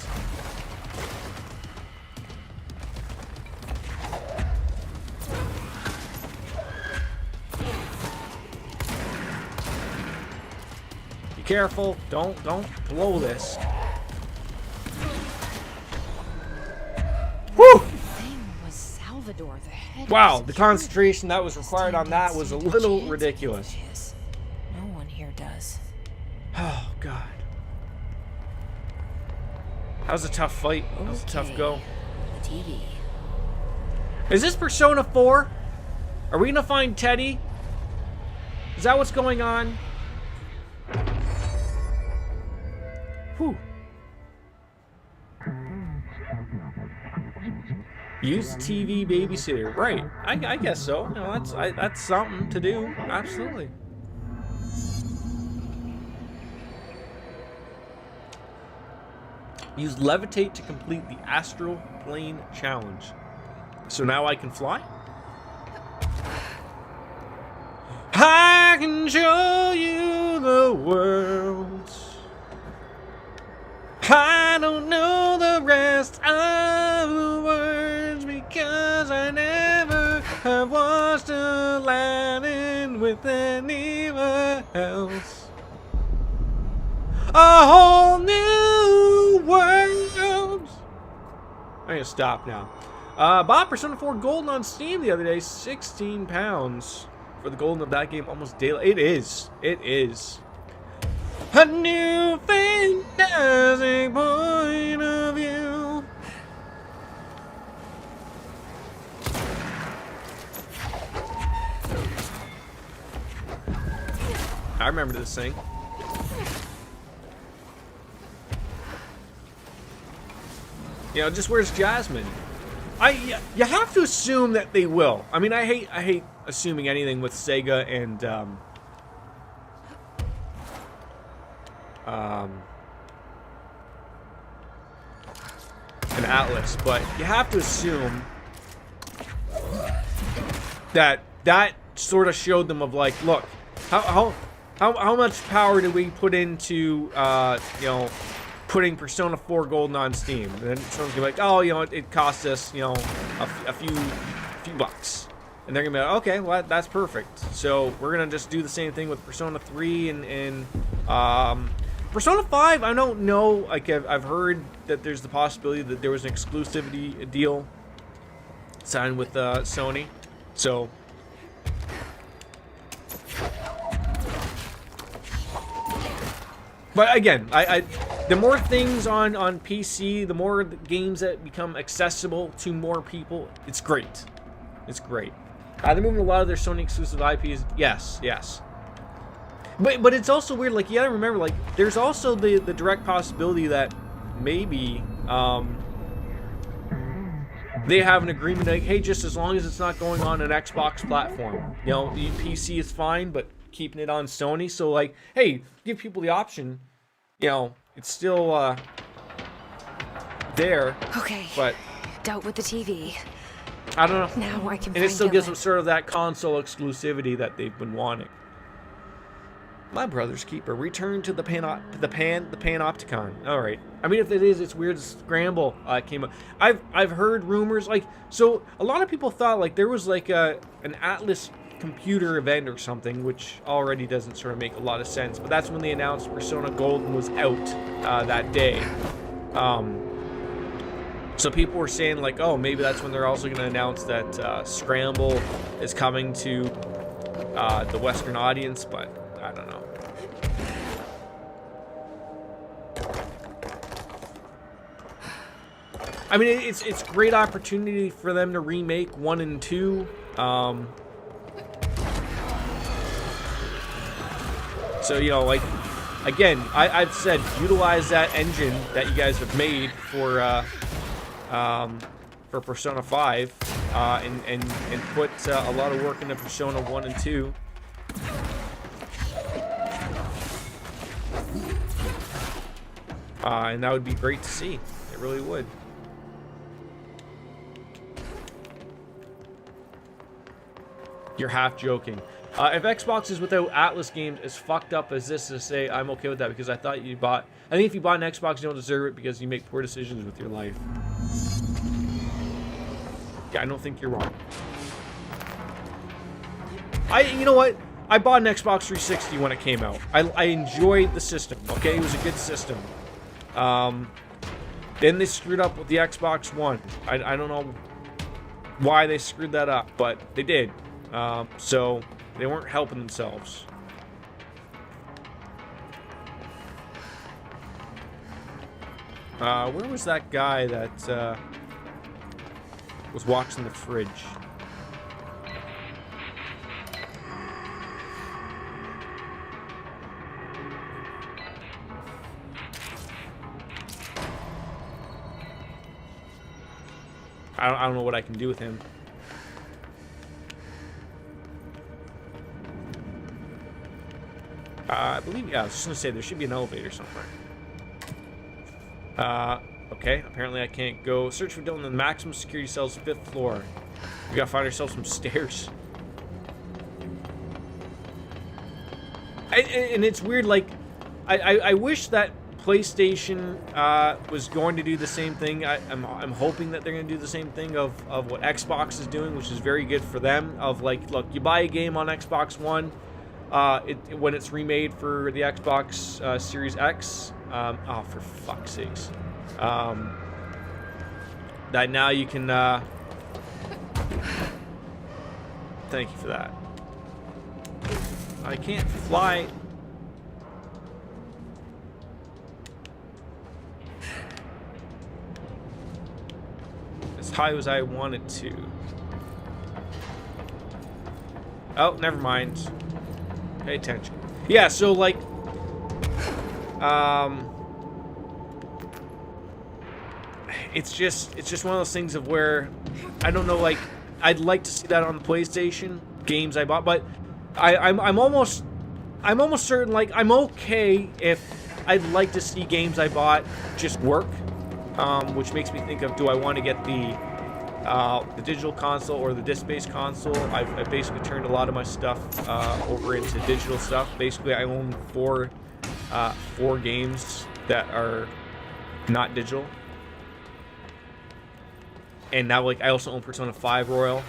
Be careful. Don't blow this. Whew! Thing was Salvador, the head. Wow, the concentration that was required on that was a little ridiculous. No one here does. Oh, God. That was a tough fight. That was a tough go. The TV. Is this Persona 4? Are we gonna find Teddy? Is that what's going on? Whew. Use TV babysitter. Right. I guess so. You know, that's something to do. Absolutely. Use levitate to complete the astral plane challenge. So now I can fly? I can show you the world. I don't know the rest of the words because I never have watched Aladdin with anyone else. A whole new world. I'm gonna stop now. Bought Persona 4 Golden on Steam the other day, £16 for the Golden of that game almost daily. It is. It is. A new fantastic point of view. I remember this thing. You know, just where's Jasmine? You have to assume that they will. I mean, I hate assuming anything with Sega and Atlas, but you have to assume that sort of showed them of like, look, How much power did we put into you know, putting Persona 4 Golden on Steam? And then someone's gonna be like, oh, you know, it cost us, you know, a few bucks. And they're gonna be like, okay, well, that's perfect. So we're gonna just do the same thing with Persona 3 and Persona 5. I don't know. Like I've heard that there's the possibility that there was an exclusivity deal signed with Sony. So. But again, the more things on PC, the more games that become accessible to more people, it's great. It's great. They're moving a lot of their Sony exclusive IPs. Yes. But it's also weird. Like, you gotta remember, like, there's also the direct possibility that maybe they have an agreement like, hey, just as long as it's not going on an Xbox platform, you know, the PC is fine, but keeping it on Sony. So like, hey, give people the option. You know, it's still there. Okay. But dealt with the TV. I don't know. Now I can. And it still gives them sort of that console exclusivity that they've been wanting. My brother's keeper. Return to the Panopticon. All right. I mean, if it is, it's weird. Scramble came up. I've heard rumors like, so a lot of people thought like there was like an Atlas computer event or something, which already doesn't sort of make a lot of sense. But that's when they announced Persona Golden was out that day. So people were saying like, oh, maybe that's when they're also going to announce that Scramble is coming to the Western audience, but I don't know. I mean, it's great opportunity for them to remake 1 and 2. So, you know, like, again, I've said utilize that engine that you guys have made for Persona 5 and put a lot of work into Persona 1 and 2. And that would be great to see. It really would. You're half joking. If Xbox is without Atlas games as fucked up as this to say, I'm okay with that because I think if you bought an Xbox, you don't deserve it because you make poor decisions with your life. Yeah, I don't think you're wrong. You know what? I bought an Xbox 360 when it came out. I enjoyed the system, okay? It was a good system. Then they screwed up with the Xbox One. I don't know why they screwed that up, but they did. So they weren't helping themselves. Where was that guy that was watching the fridge? I don't know what I can do with him. I believe, yeah, I was just gonna say there should be an elevator somewhere. Okay, apparently I can't go. Search for Dylan in the maximum security cell's 5th floor. We gotta find ourselves some stairs. And it's weird, like, I wish that PlayStation was going to do the same thing. I'm hoping that they're going to do the same thing of what Xbox is doing, which is very good for them. Of like, look, you buy a game on Xbox One, when it's remade for the Xbox Series X. Oh, for fuck's sakes! That now you can. Thank you for that. I can't fly. As high as I wanted to. Oh, never mind. Pay attention. Yeah, so like, it's just one of those things of where I don't know. Like, I'd like to see that on the PlayStation games I bought, but I'm almost certain. Like, I'm okay if I'd like to see games I bought just work. Which makes me think of, do I want to get the the digital console or the disc-based console. I've basically turned a lot of my stuff over into digital stuff. Basically, I own four games that are not digital. And now, like, I also own Persona 5 Royal,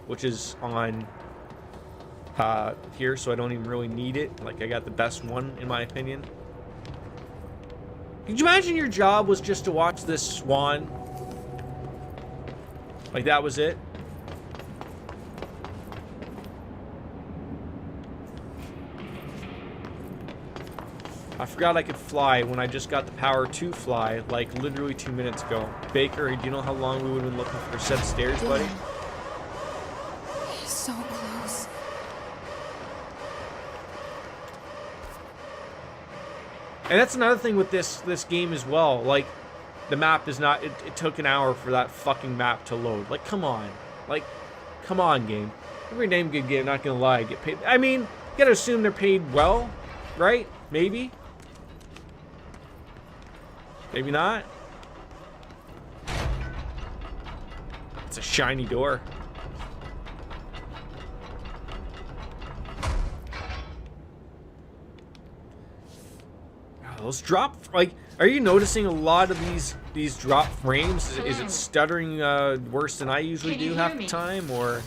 which is on here, so I don't even really need it. Like, I got the best one, in my opinion. Could you imagine your job was just to watch this swan? Like, that was it? I forgot I could fly when I just got the power to fly, like, literally 2 minutes ago. Baker, do you know how long we would have been looking for a set of stairs, buddy? He's so close. And that's another thing with this game as well. Like, the map is not... It took an hour for that fucking map to load. Like, come on. Like, come on, game. Every damn good game, not gonna lie, get paid... I mean, you gotta assume they're paid well, right? Maybe? Maybe not? It's a shiny door. Those drop, like, are you noticing a lot of these drop frames? Is it stuttering worse than I usually do half the time, or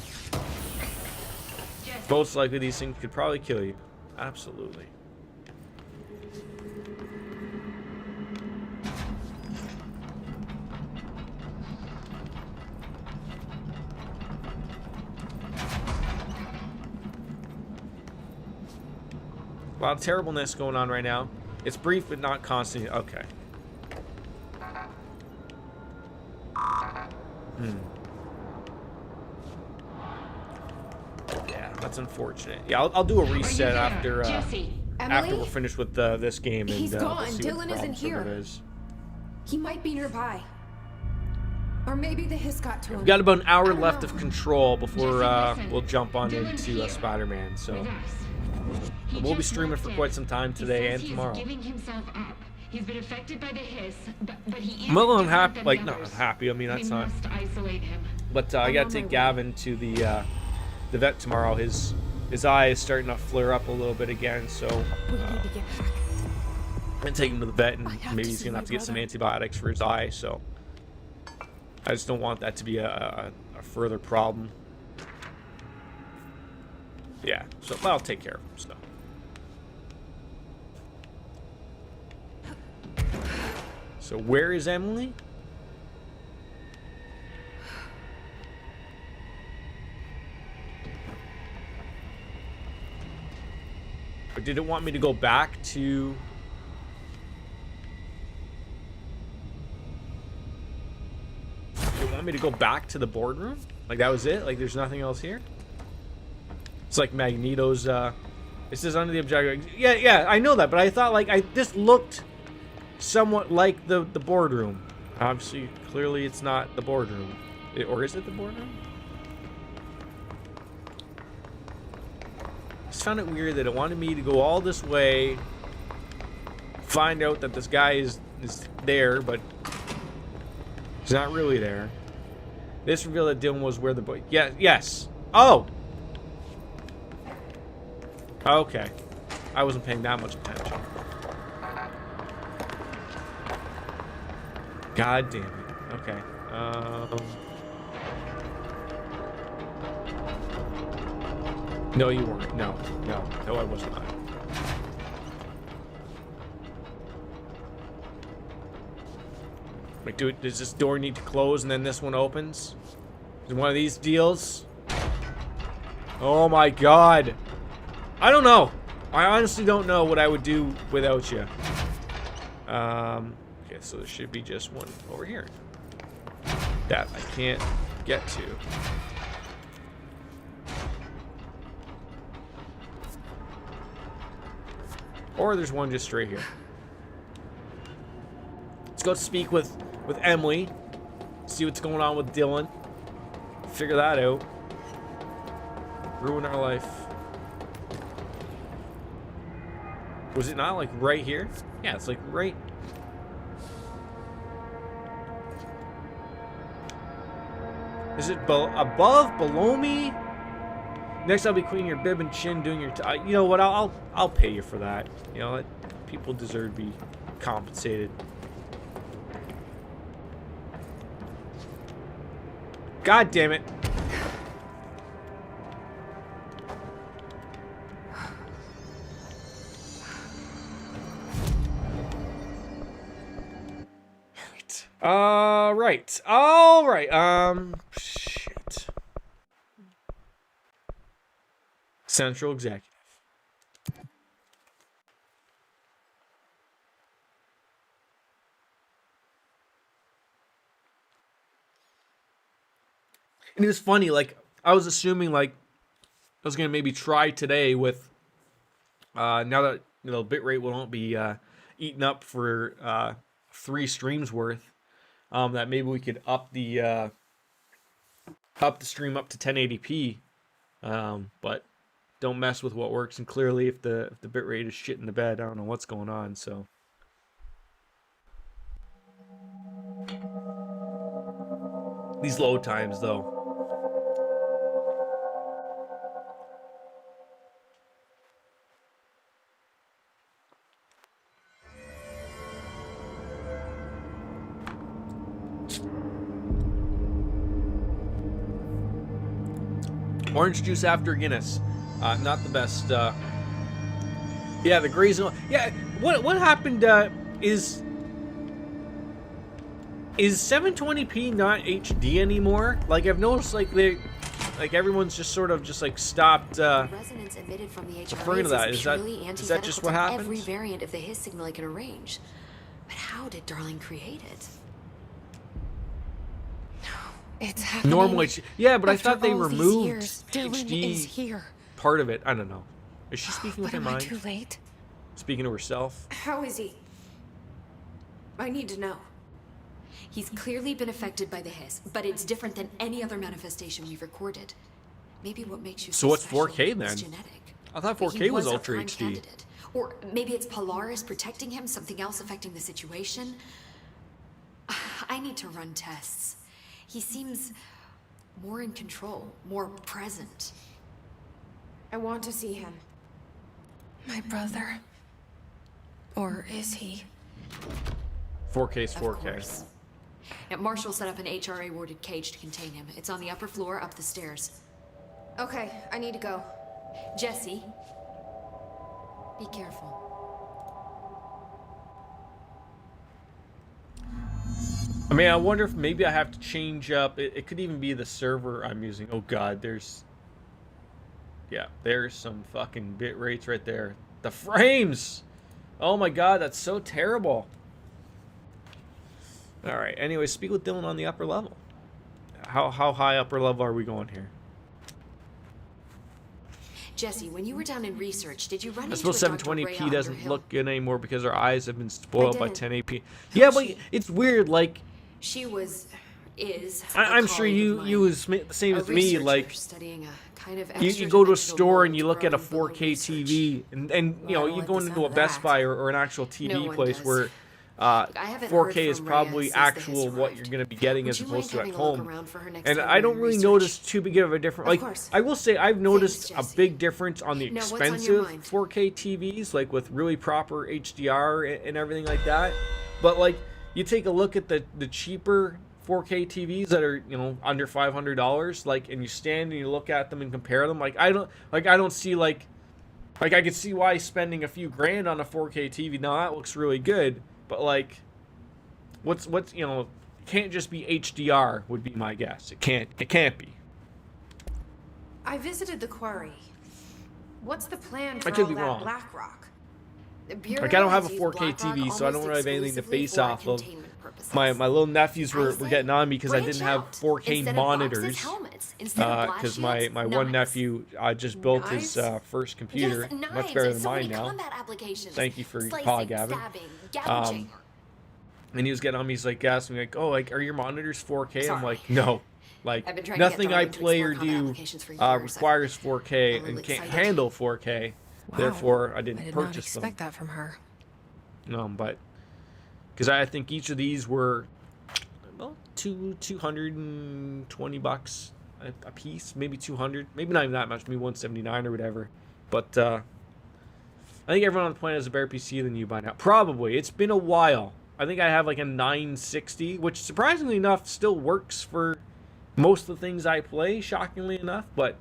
most likely these things could probably kill you? Absolutely. A lot of terribleness going on right now. It's brief, but not constant. Okay. Yeah, that's unfortunate. Yeah, I'll do a reset after after we're finished with this game, and He's we'll gone. see what Dylan the isn't problem here. server is. He might be nearby. Or maybe the hiss got to him. We've got about an I hour don't left know. of control before Listen. we'll jump on Dylan's into here. Spider-Man. So With us. He we'll be just streaming wants for it. quite some time He today says and he's tomorrow. giving himself up. He's been affected by the hiss, but he I'm a little isn't unhappy. different Like, than not others. unhappy. I mean, that's We not. must isolate him. But I I'm gotta on take my way. Gavin to the vet tomorrow. His eye is starting to flare up a little bit again, so We need to get back. I'm gonna take him to the vet, and I have maybe to he's see gonna my have to get some brother. antibiotics for his eye. So I just don't want that to be a further problem. Yeah, so I'll take care of him. So. So where is Emily? Or did it want me to go back to... Did it want me to go back to the boardroom? Like that was it? Like there's nothing else here? It's like Magneto's, it says under the objective. Yeah, I know that, but I thought like this looked somewhat like the boardroom. Obviously, clearly it's not the boardroom. Or is it the boardroom? I just found it weird that it wanted me to go all this way, find out that this guy is there, but he's not really there. This revealed that Dylan was where the boy... Yeah, yes. Oh! Okay. I wasn't paying that much attention. God damn it. Okay. No, you weren't. No, I was not. Like, does this door need to close and then this one opens? Is it one of these deals? Oh my god. I don't know. I honestly don't know what I would do without you. Okay, so there should be just one over here. That I can't get to. Or there's one just straight here. Let's go speak with Emily. See what's going on with Dylan. Figure that out. Ruin our life. Was it not like right here? Yeah, it's like right. Is it above, below me? Next, I'll be cleaning your bib and chin, doing your. You know what? I'll pay you for that. You know, people deserve to be compensated. God damn it! Right. All right. Shit. Central Executive. And it was funny, like, I was assuming, like, I was going to maybe try today with, now that, you know, bitrate won't be, eaten up for, 3 streams worth, that maybe we could up the stream up to 1080p, but don't mess with what works. And clearly, if the bitrate is shit in the bed, I don't know what's going on. So these load times, though. Orange juice after Guinness, not the best. Yeah, the Grey's. Yeah, what happened? Is 720p not HD anymore? Like, I've noticed, like everyone's just sort of just like stopped resonance emitted from the referring to that. Is that just what happens? Every variant of the His signal I can arrange. But how did Darling create it? It's happening. Normal HD. Yeah, but I After thought they all these removed years, Dylan is HD here. part of it. I don't know. Is she speaking with But her am I mind? too late? Speaking to herself? How is he? I need to know. He's clearly been affected by the Hiss, but it's different than any other manifestation we've recorded. Maybe what makes you So what's special 4K is then? genetic. I thought 4K He was a Ultra prime HD. candidate. Or maybe it's Polaris protecting him, something else affecting the situation. I need to run tests. He seems more in control, more present. I want to see him. My brother. Or is he? 4K's Of 4K. course. Now, Marshall set up an HRA-warded cage to contain him. It's on the upper floor, up the stairs. Okay, I need to go. Jesse, be careful. I mean, I wonder if maybe I have to change up. It could even be the server I'm using. Oh god, there's some fucking bit rates right there. The frames! Oh my god, that's so terrible. Alright, anyway, speak with Dylan on the upper level. How high upper level are we going here? Jesse, when you were down in research, did you run I into suppose a Dr. 720p Rhea doesn't Underhill? look good anymore because our eyes have been spoiled by didn't. 1080p. Yeah, but She- it's weird, like, She is. I'm sure you was the same as me, like, you go to a store and you look at a 4K TV, and you know, you go into a Best Buy or an actual TV place where 4K is probably actual what you're going to be getting as opposed to at home. And I don't really notice too big of a difference. Like, I will say I've noticed a big difference on the Now, what's on your expensive mind? 4K TVs, like with really proper HDR and everything like that. But like, you take a look at the cheaper 4K TVs that are, you know, under $500, like, and you stand and you look at them and compare them, like, I don't see like I could see why spending a few grand on a 4K TV. Now that looks really good, but like, what's you know, it can't just be HDR would be my guess. It can't be. I visited the quarry. What's the plan for I could all be that wrong. black rock? Like, I don't have a 4K TV, so I don't really have anything to base off of. My little nephews were getting on me because I didn't have 4K monitors. Because my one nephew just built his first computer, much better than mine now. Thank you for your call, Gavin. And he was getting on me. He's like asking me, like, "Oh, like, are your monitors 4K?" I'm like, "No, like, I've been trying to get nothing I Darlene to play or explore combat do applications for years. requires 4K I'm and really can't excited. handle 4K. Wow. Therefore, I I didn't did not purchase them." expect that from her. No, but because I think each of these were well, 220 bucks a piece, maybe 200, maybe not even that much, maybe 179 or whatever. But I think everyone on the planet has a better PC than you by now. Probably. It's been a while. I think I have like a 960, which surprisingly enough still works for most of the things I play, shockingly enough. But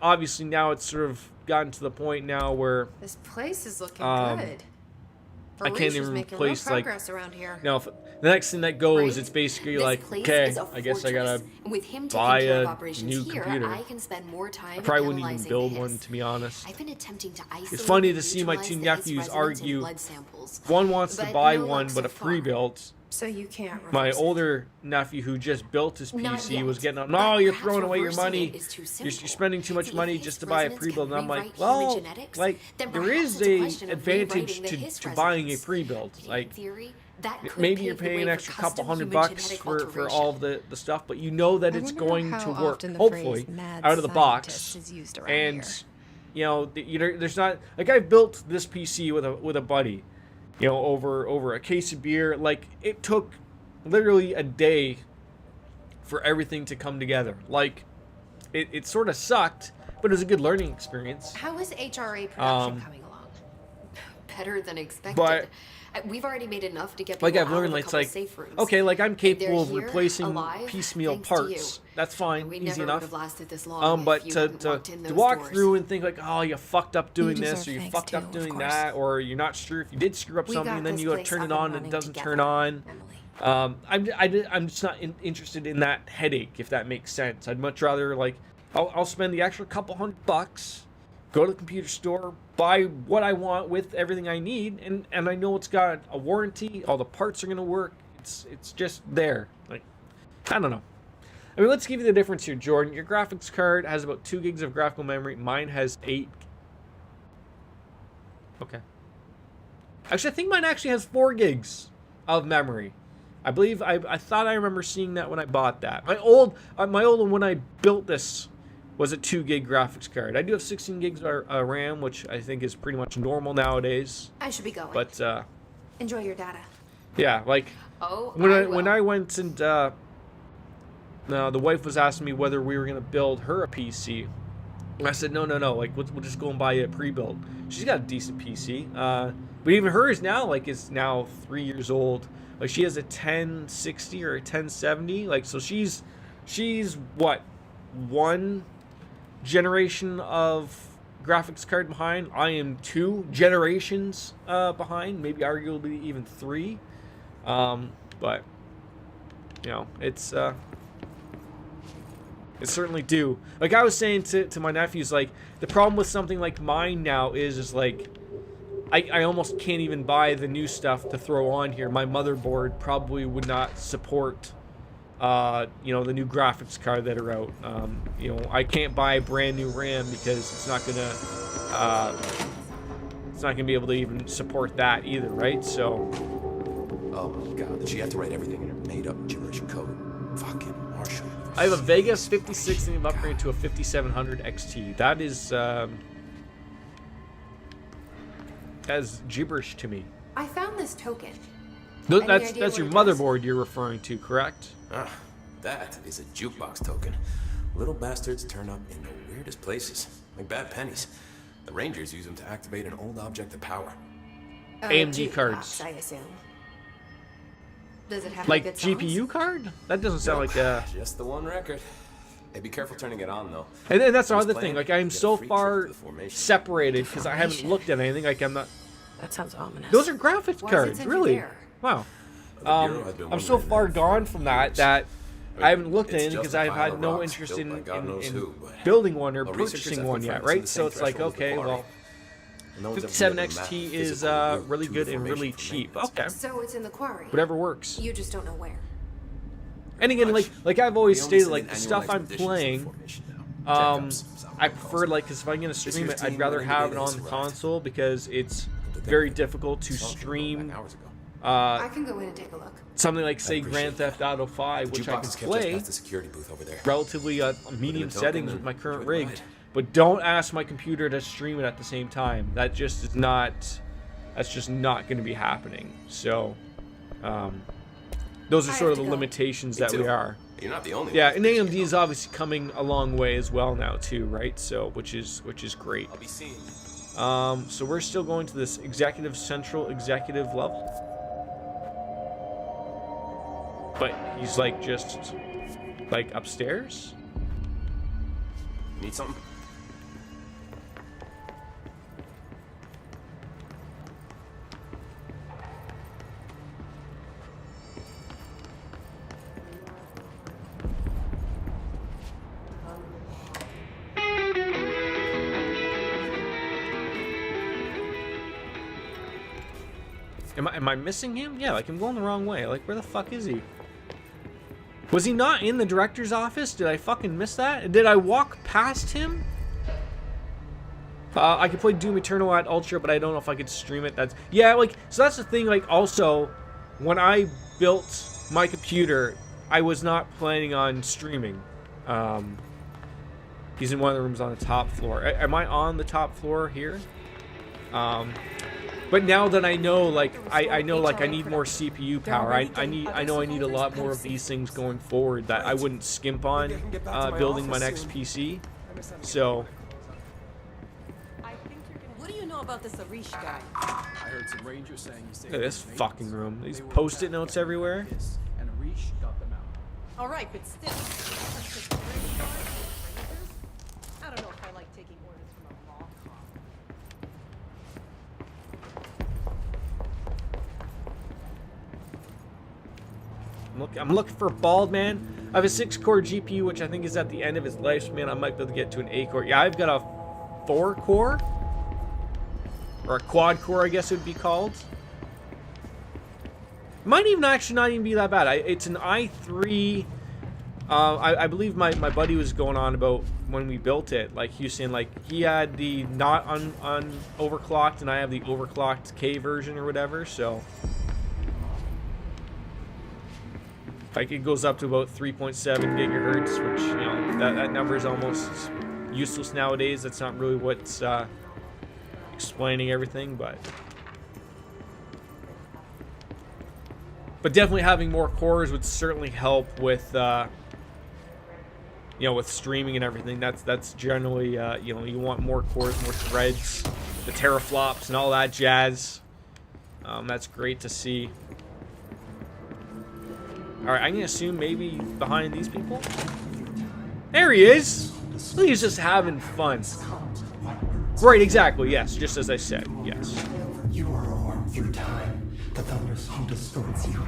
obviously now it's sort of gotten to the point now where This place is looking good. I can't even making replace real like progress around here. now if the next thing that goes, Right? it's basically This like, place okay, is a I guess I fortress. gotta With him buy taking care of a operations new here, computer. I can spend more time I probably wouldn't even analyzing build the one, hiss. to be honest. I've been attempting to isolate It's funny and to see my neutralize two the hiss nephews residents in argue. blood samples. One wants to But buy no one, luck but so a far. pre-built. So you can't reverse My it. older nephew who just built his Not PC yet. was getting up. But No, you're perhaps throwing away your reversing money. it is too You're simple. spending too much See, if money hiss just to buy a residents pre-build. can And I'm like, rewrite well, human genetics, like then there perhaps is it's a a question of advantage rewriting the to hiss buying a residents. pre-build. In Like theory, that could maybe you're pave the paying way an for extra couple custom $100 human bucks genetic for all of the stuff, but you know that I it's wonder going how to work, often the hopefully, phrase mad out of the box. scientist is used around And here. you know, there's not like I built this PC with a buddy, you know, over a case of beer. Like it took literally a day for everything to come together. Like it sort of sucked, but it was a good learning experience. How is HRA production Um, coming along? Better than expected. But- We've already made enough to get people Like I've out learned, of a like, it's couple like safe rooms. okay, like I'm capable of They're here, replacing alive, piecemeal thanks to parts. you. That's fine, We easy never would enough. have lasted this long if But you to, hadn't walked in to those walk doors. through and think like, oh, you fucked up doing this, deserve or you thanks fucked up too, of doing course. that, or you're not sure if you did screw up We something, got and then this you go place turn up it and on and running it doesn't together, turn on. Emily. I'm just not interested in that headache, if that makes sense. I'd much rather like I'll spend the extra couple $100, go to the computer store, buy what I want with everything I need, and I know it's got a warranty. All the parts are gonna work. It's just there. Like I don't know. I mean, let's give you the difference here, Jordan. Your graphics card has about 2 gigs of graphical memory. Mine has 8. Okay. Actually, I think mine actually has 4 gigs of memory. I believe I thought I remember seeing that when I bought that. My old one when I built this was a 2 gig graphics card. I do have 16 gigs of RAM, which I think is pretty much normal nowadays. I should be going. But Enjoy your data. yeah, like Oh, when I went and the wife was asking me whether we were gonna build her a PC. I said no. Like we'll just go and buy a pre-built. She's got a decent PC. But even hers now is now 3 years old. Like she has a 1060 or a 1070. Like so she's what, one generation of graphics card behind. I am 2 generations behind, maybe arguably even 3. But you know, it's certainly due. Like I was saying to my nephews, like the problem with something like mine now is like I almost can't even buy the new stuff to throw on here. My motherboard probably would not support you know, the new graphics card that are out. You know, I can't buy a brand new RAM because it's not gonna be able to even support that either, right? So Oh my god, did she have to write everything in her made-up gibberish code? Fucking Marshall. I have a Vegas 5060 and I'm upgrading to a 5700 XT. That is as gibberish to me. I found this token. No, Any that's idea your what it does? motherboard you're referring to, correct? Ah, that is a jukebox token. Little bastards turn up in the weirdest places, like bad pennies. The Rangers use them to activate an old object of power. AMD Jukebox, cards. I assume. Does it have Like any good songs? GPU card? That doesn't sound like Just the one record. Hey, be careful turning it on, though. And then that's the Who's other thing. playing? Like I'm Get a so free trip far to the formation. separated because I haven't looked at anything. Like I'm not. That sounds ominous. Those are graphics Why does it cards, send you really? there? Wow. The Bureau has been I'm so wondering far that gone for from that years. that I haven't looked at It's anything just because a I've pile had of no rocks interest built in, by God knows who, but building one or well, researchers purchasing have one confirmed yet, it's in right? the So same it's like, threshold as the okay, quarry. well, And no one's ever 57 been able to map XT the is physical route really to the good and formation really for cheap. maintenance. Okay, So it's in the quarry. whatever works. You just don't know where. And again, Much. like I've always We only stated, send like in the annual stuff I'm expeditions to the playing, formation now. Checkups, some I calls. prefer like because if I'm gonna stream year's it, I'd team rather running the have it database on the arrived. console because it's To think very that difficult to saw people stream back hours ago. I can go in and take a look. something like say appreciate Grand Theft Auto 5, The which I jukebox can is kept just play past the security booth over there. relatively medium token settings and with my current enjoy the rig, ride. but don't ask my computer to stream it at the same time. That just is not. That's just not going to be happening. So, those are I sort of have the to go. limitations Me that we too. are. You're not the only Yeah, one. and AMD is obviously coming a long way as well now too, right? So which is great. I'll be seeing you. So we're still going to this central executive level. But he's like just like upstairs? Need something? Am I missing him? Yeah, like I'm going the wrong way. Like where the fuck is he? Was he not in the director's office? Did I fucking miss that? Did I walk past him? I could play Doom Eternal at Ultra, but I don't know if I could stream it. That's yeah, like so that's the thing. Like also, when I built my computer, I was not planning on streaming. He's in one of the rooms on the top floor. Am I on the top floor here? But now that I know, like, I know, like, I need more CPU power. I know I need a lot more of these things going forward that I wouldn't skimp on building my next PC. So. What do you know about this Arish guy? I heard some rangers saying you saved Look at this fucking room. These post-it notes everywhere. and Arish got them out. All right, but still. I don't know if I like taking orders from a law cop. I'm looking for a bald man. I have a 6-core GPU, which I think is at the end of its lifespan. I might be able to get to an 8-core. Yeah, I've got a 4-core. Or a quad-core, I guess it would be called. Might even actually not even be that bad. It's an i3. I believe my buddy was going on about when we built it. Like, he was saying, like, he had the not overclocked, and I have the overclocked K version or whatever, so... Like it goes up to about 3.7 gigahertz, which, you know, that number is almost useless nowadays. That's not really what's explaining everything, but definitely having more cores would certainly help with you know, with streaming and everything. That's generally you know, you want more cores, more threads, the teraflops and all that jazz. That's great to see. Alright, I'm gonna assume maybe behind these people? There he is! Look, he's just having fun. Right, exactly, yes, just as I said, yes. You are a worm through time. The thunders hum distorts you.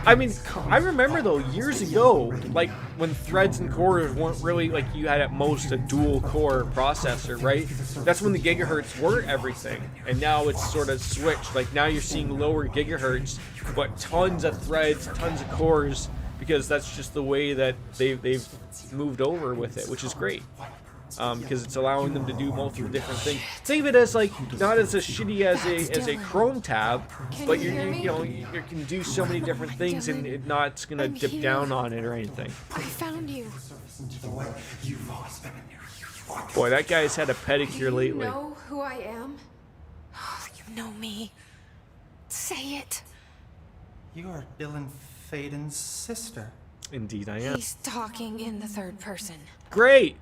I mean, I remember though, years ago, like when threads and cores weren't really, like you had at most a dual core processor, right? That's when the gigahertz were everything. And now it's sort of switched. Like now you're seeing lower gigahertz, but tons of threads, tons of cores, because that's just the way that they've moved over with it, which is great. Because it's allowing them to do multiple different things. Think of it as like not as as shitty as a Chrome tab, but you know you can do so many different things and it not gonna dip down on it or anything. I found you. Boy, that guy's had a pedicure lately. You know who I am? You know me. Say it. You are Dylan Faden's sister. Indeed, I am. He's talking in the third person. Great.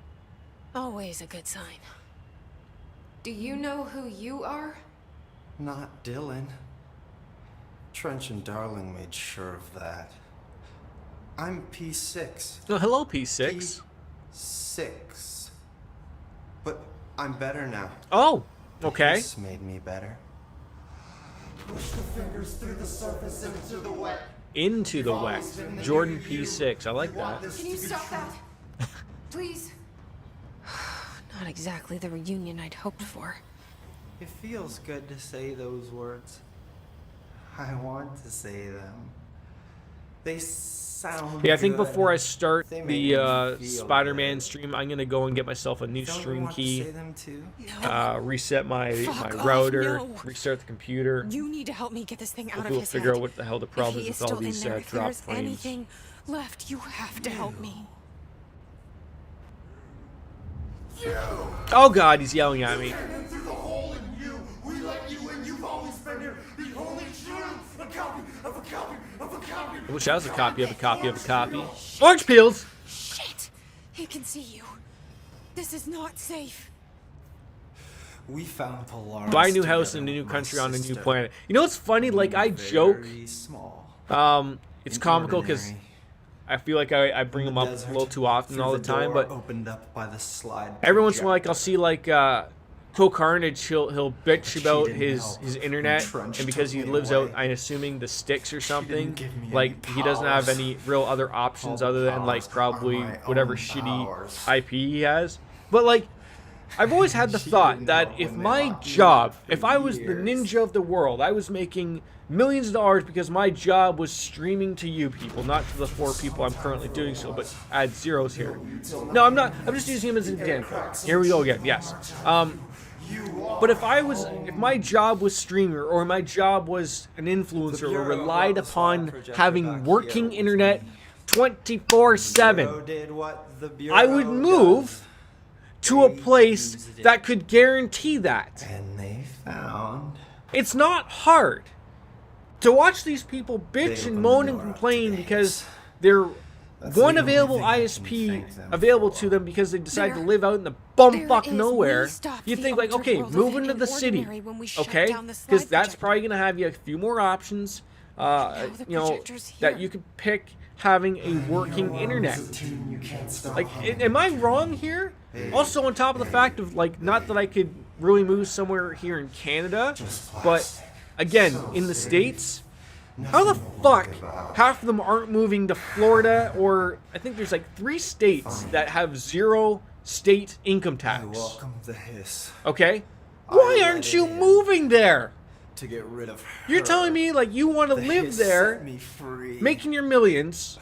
Always a good sign. Do you know who you are? Not Dylan. Trench and Darling made sure of that. I'm P6. Oh, hello, P6. P6. But I'm better now. Oh, okay. This made me better. Push the fingers through the surface into the wet. Into the wet. Jordan P6. I like that. Can you stop that? Please? Not exactly the reunion I'd hoped for. It feels good to say those words. I want to say them. They sound Yeah, I think good. before I start They make the me feel Spider-Man good. stream, I'm gonna go and get myself a new Don't you stream want to key. say them too? Reset my Fuck off, router, no. restart the computer. You need to help me get this thing out Hopefully of we'll his figure head. out what the hell the If problem he is is with all still in these there, if drop there's frames. anything left, you have to help me. Oh god, he's yelling at me. Through the hole in you, we let you in. You've always been here. The only true, a copy of a copy of a copy I wish I was a copy of a copy of a copy. Orange peels! Shit! He can see you. This is not safe. We found Polaris. Buy a new house in a together, new my country on a new sister. planet. You know what's funny? Like, I joke. Very small. It's comical because Ordinary. I feel like I bring them up a Desert, little too often through all the time, door but opened up by the slide every once in a while, like, I'll projector. see, like, Pro Carnage, he'll bitch about didn't his help. internet, Trench and because took he me lives away. out, I'm assuming the sticks or something, give me like, any he doesn't have powers. any real other options All other than, like, powers are probably my whatever own shitty powers. IP he has. But, like, I've always had the She thought didn't that know if when they my locked me job, up for if I was the years. ninja of the world, I was making millions of dollars because my job was streaming to you people, not to the 4 people I'm currently doing so, but add zeros here. No, I'm not. I'm just using him as an example. Here we go again. Yes. But if my job was streamer, or my job was an influencer, or relied upon having working internet 24/7, Bureau did what the Bureau I would move does. to a place that could guarantee that. And they found It's not hard to watch these people bitch They and opened moan the and door up complain to because days. they're That's the one only available thing I can ISP thank them available for. to them because they decide to There- live out in the there bumfuck is nowhere. we stopped You the think like, altered okay, world move event into in the city, Ordinary when we shut okay? down the Because slide that's projector. probably gonna have you a few more options. Now the You know projector's that here. you could pick having a working internet. You can't stop. Like, am I wrong here? Also, on top of the fact of, like, not that I could really move somewhere here in Canada, but again, in the States, how the fuck half of them aren't moving to Florida, or I think there's like 3 states that have 0 state income I tax. welcome the hiss Okay? Why let aren't it you in. moving there? to get rid of her. You're telling me, like, you want to The live hiss there, set me free. making your millions,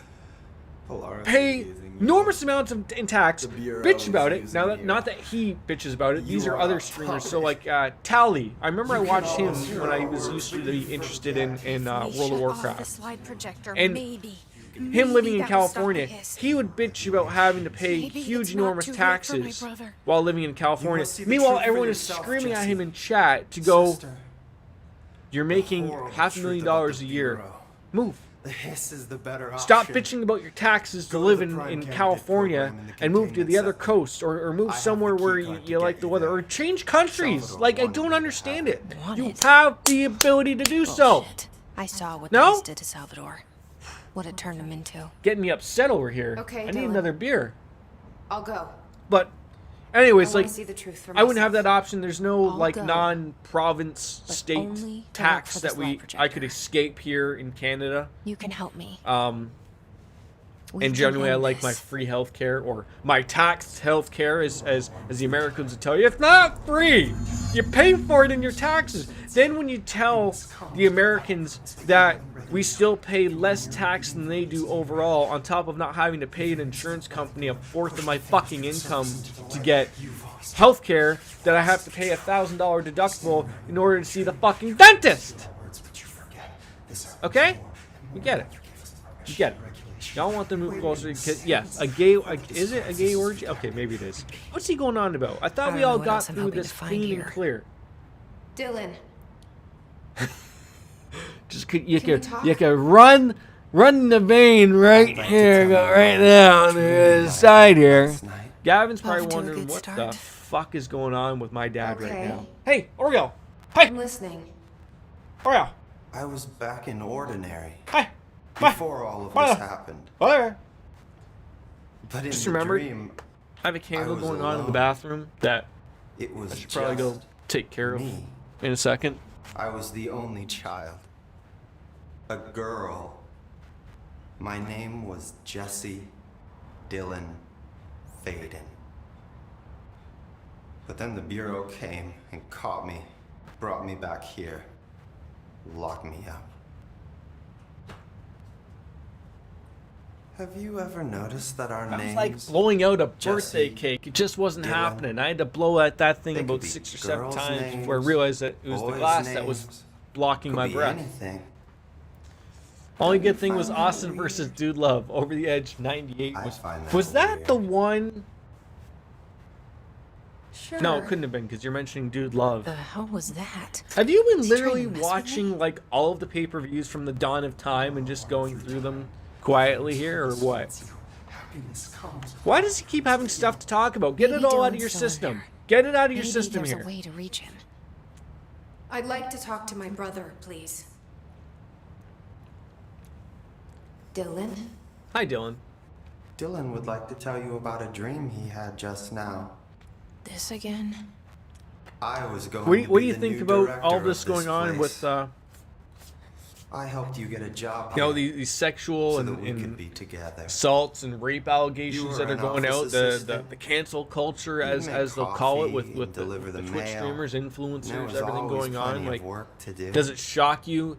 Polaris pay is using me. enormous amounts in tax, The Bureau bitch about is it. Now that using not you. that he bitches about it. These You are are other a streamers. So puppet. like Tally, I remember I You watched can him almost when I hear was all used to the be freaking interested in We World of shut off the Warcraft. slide projector, And maybe. Him living in Maybe that will stop the California, hiss. he would bitch about having to pay Maybe huge, it's not enormous too late for my taxes brother. while living in California. must see the Meanwhile, truth for everyone is yourself, screaming at Jesse. him in chat to go, Sister, "You're making horrible $500,000 truth a about the year. Bureau. Move." the hiss is the better option. Stop bitching about your taxes to Go to live the in Prime Candidate California program in the and move to containment the other center. coast, or move I have somewhere the where key card to you like get the you weather, there. or change countries. Salvador Like, I wanted don't me to understand have it. Want You it? have the ability to do so. Bullshit. I saw what No? the Hiss did to Salvador. What it turned him into. Getting me upset over here. Okay, I need Dylan. another beer. I'll go. But, I anyways, want like, to see the truth for I wouldn't have myself. that option. There's no I'll like go. non-province But state only to look tax for that this light I projector. could escape here in Canada. You can help me. We And can generally, I end like my this. free health care, or my taxed health care, as the Americans would tell you. It's not free. You pay for it in your taxes. Then when you tell the Americans that we still pay less tax than they do overall, on top of not having to pay an insurance company 1/4 of my fucking income to get health care, that I have to pay $1,000 deductible in order to see the fucking dentist. Okay? You get it. You get it. Y'all want them to move closer? Yes, is it a gay orgy? Okay, maybe it is. What's he going on about? I thought I we don't all know what got else I'm through hoping this to find clean and here. clear. Dylan, Just you Can we could talk? you could run the vein right I'd like to here, tell go you right what down to happened the side here. last night. Gavin's Off probably to a wondering good what the start. fuck is going on with my dad right Okay. now. Hey, Oreo. Hi, I'm listening. Oreo. I was back in Ordinary Hi. Hi. before all of Hi. this happened. Whatever. But in Just the remember, dream, I have a candle was going on in the alone. bathroom that it was I should probably go just take care of me. in a second. I was the only child. A girl. My name was Jesse Dylan Faden. But then the Bureau came and caught me, brought me back here, locked me up. Have you ever noticed that our I was names... like blowing out a Jesse, birthday cake. It just wasn't Dylan. happening. I had to blow at that thing They about could be 6 or 7 girls' times names, before I realized that it was the boys' glass that was names, blocking could my be breath. anything. Only Don't you good thing was find that Austin weird? versus Dude Love. Over the Edge 98 I was. find that Was that the weird. one? Sure. No, it couldn't have been because you're mentioning Dude Love. The hell was that? Have you been Is he trying to literally mess with watching me? like all of the pay-per-views from the dawn of time and just going through them quietly here, or what? Happiness comes. Why does he keep having stuff to talk about? Get Maybe it all out of Dylan's your still in system. here. Get it out of your Maybe system there's here. a way to reach him. I'd like to talk to my brother, please. Dylan? Hi, Dylan. Dylan would like to tell you about a dream he had just now. This again? I was going What to do be you the think new about director all of this going on place. with, I helped you get a job you know, here these sexual so and, that we could and be together. assaults and rape allegations were that are an going out, office the assistant. cancel culture, You as make they'll call it, coffee with and deliver the the Twitch mail. streamers, There influencers, was everything always going on. plenty Like, of work to do. does it shock you?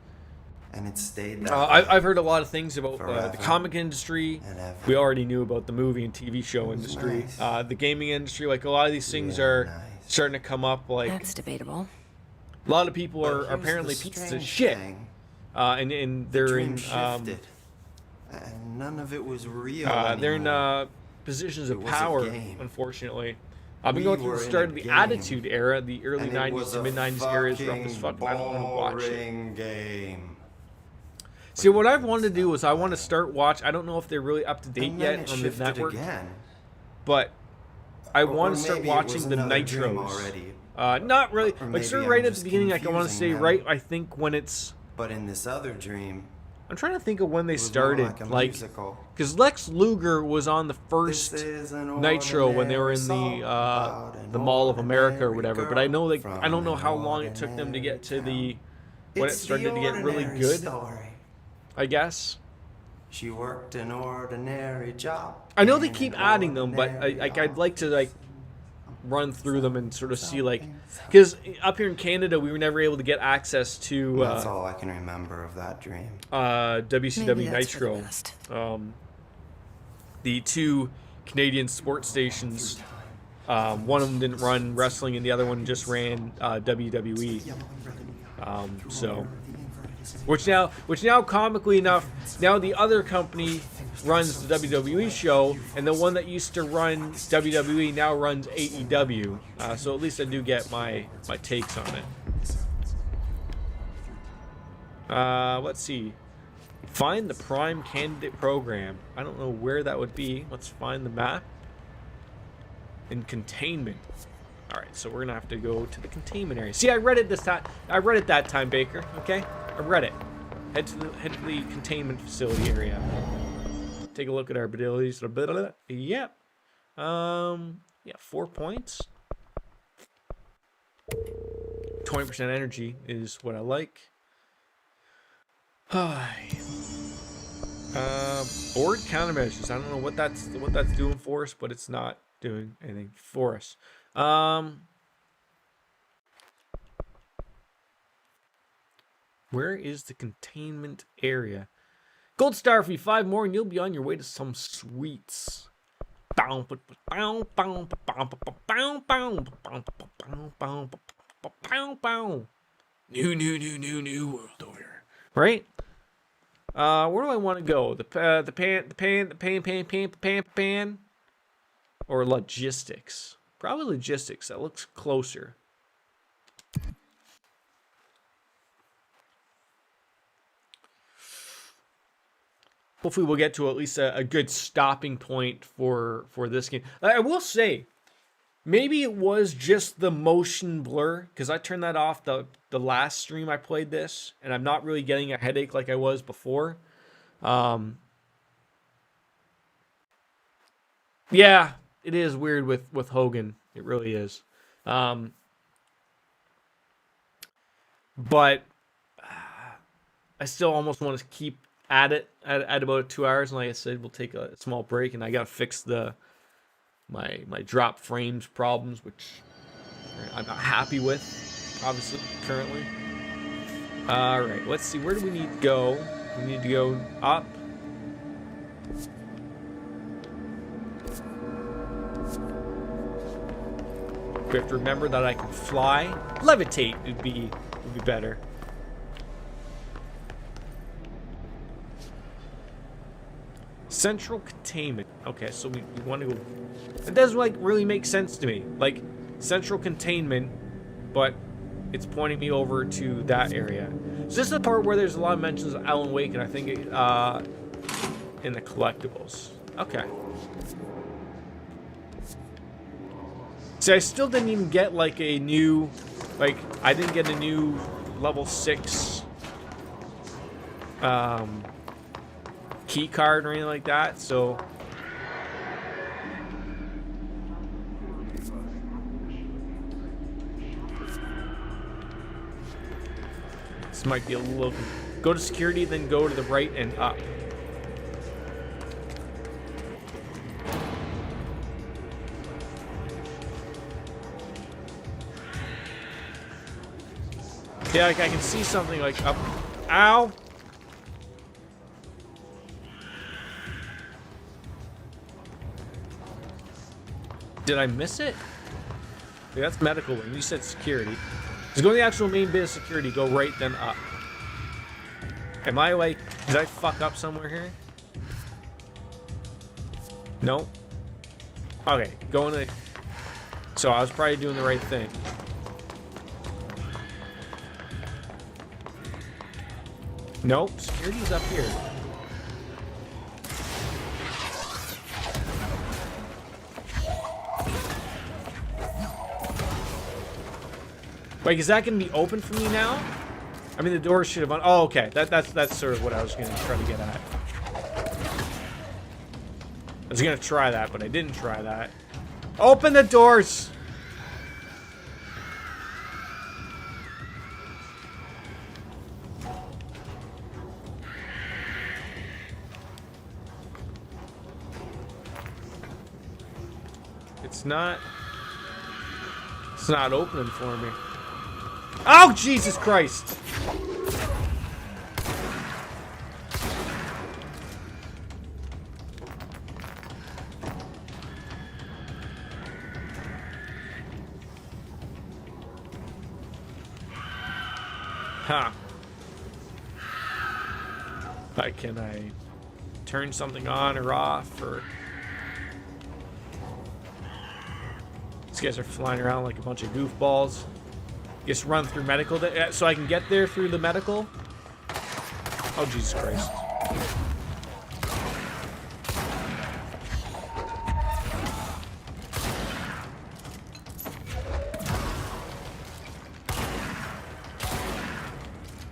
And it stayed that I've heard a lot of things about the Forever comic industry. and ever. We already knew about the movie and TV show was industry. nice. The gaming industry, like a lot of these things Really are nice. starting to come up. Like That's debatable. a lot of people But are here's apparently the pieces of strange shit, thing. and they're Dream in shifted, and none of it was real they're anymore. in positions of It was a power. game. Unfortunately, I've been We going through were the in start a of the game, Attitude Era, the early And it '90s was to a mid '90s era is rough as fuck. And I don't want to watch it. boring game. See, what I've wanted to do is I want to start watch. I don't know if they're really up to date And then yet it on the shifted network, again. but I Or want to start maybe it was watching the another dream nitros. already. Not really. Or Like sort of maybe right I'm at the just beginning, like I want to say confusing them. right. I think when it's. But in this other dream, I'm trying to think of when they it was more started, like a like musical. because Lex Luger was on the first This is an Nitro when they were in ordinary song about the an Mall of America or ordinary whatever. But girl I know like from I don't know an how long it took them to get to ordinary the town. when it It's started the to get really ordinary good. story. I guess. She worked an ordinary job. I know they in keep an adding them, but ordinary I'd like to like office. run through them and sort of see like because up here in Canada we were never able to get access to That's all I can remember of that dream. WCW Maybe that's for the Nitro. best. The two Canadian sports stations. One of them didn't run wrestling, and the other one just ran WWE. So, which now, comically enough, now the other company runs the WWE show, and the one that used to run WWE now runs AEW. So at least I do get my takes on it. Let's see. Find the prime candidate program. I don't know where that would be. Let's find the map. In containment. All right, so we're gonna have to go to the containment area. See, I read it this time. I read it that time, Baker. Okay, I read it. Head to the containment facility area. Take a look at our abilities. Yep. Yeah, 4 points. 20% energy is what I like. Board countermeasures. I don't know what that's doing for us, but it's not doing anything for us. Where is the containment area? Gold star for you, 5 more, and you'll be on your way to some sweets. New world order. Right? Where do I want to go? The pan, or logistics? Probably logistics. That looks closer. Hopefully we'll get to at least a good stopping point for this game. I will say, maybe it was just the motion blur, because I turned that off the last stream I played this, and I'm not really getting a headache like I was before. Yeah, it is weird with Hogan. It really is. But I still almost want to keep at it at about 2 hours. And like I said, we'll take a small break, and I got to fix my drop frames problems, which I'm not happy with, obviously, currently. All right, let's see. Where do we need to go? We need to go up. We have to remember that I can fly. Levitate would be better. Central containment. Okay, so we want to go. It doesn't like really make sense to me. Like, central containment, but it's pointing me over to that area. So this is the part where there's a lot of mentions of Alan Wake, and I think in the collectibles. Okay. See, I still didn't even get like a new, like I didn't get a new level 6 key card or anything like that, so this might be a little... Go to security, then go to the right and up. Yeah, like I can see something like up. Ow! Did I miss it? Yeah, that's medical wing. You said security. Just go to the actual main bit of security. Go right, then up. Am I like... Did I fuck up somewhere here? No? Okay, go in the... So I was probably doing the right thing. Nope, security's up here. Wait, is that gonna be open for me now? I mean, the door should have... Oh, okay. That's sort of what I was gonna try to get at. I was gonna try that, but I didn't try that. Open the doors! It's not opening for me. Oh, Jesus Christ! Ha! Can I turn something on or off, or... These guys are flying around like a bunch of goofballs. Just run through medical so I can get there through the medical. Oh, Jesus Christ.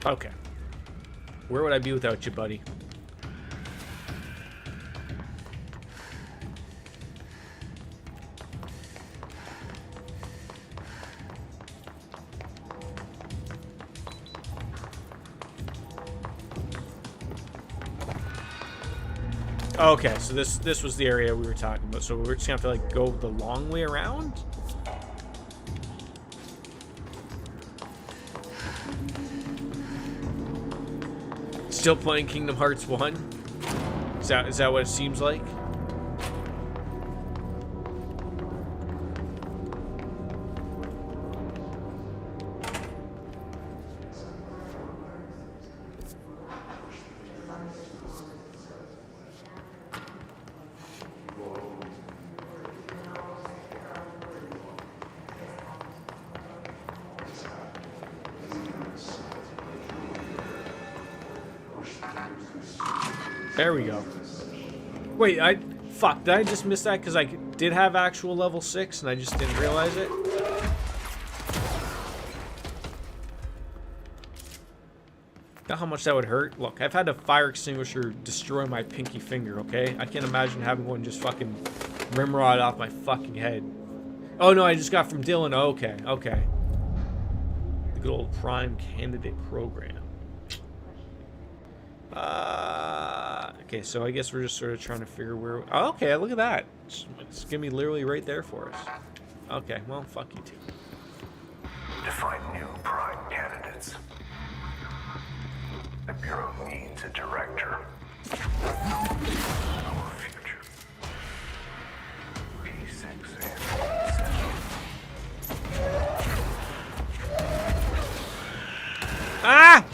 Okay. Where would I be without you, buddy? Okay, so this was the area we were talking about. So we're just gonna have to like go the long way around. Still playing Kingdom Hearts 1? Is that what it seems like? There we go. Wait, fuck, did I just miss that? Because I did have actual level 6 and I just didn't realize it? Know how much that would hurt? Look, I've had a fire extinguisher destroy my pinky finger, okay? I can't imagine having one just fucking rimrod off my fucking head. Oh no, I just got from Dylan. Oh, okay, okay. The good old Prime Candidate Program. Okay, so I guess we're just sort of trying to figure where... Oh, okay, look at that. It's gonna be literally right there for us. Okay, well, fuck you too. Define new prime candidates. The Bureau needs a director. Our future. P6 and 7. Ah!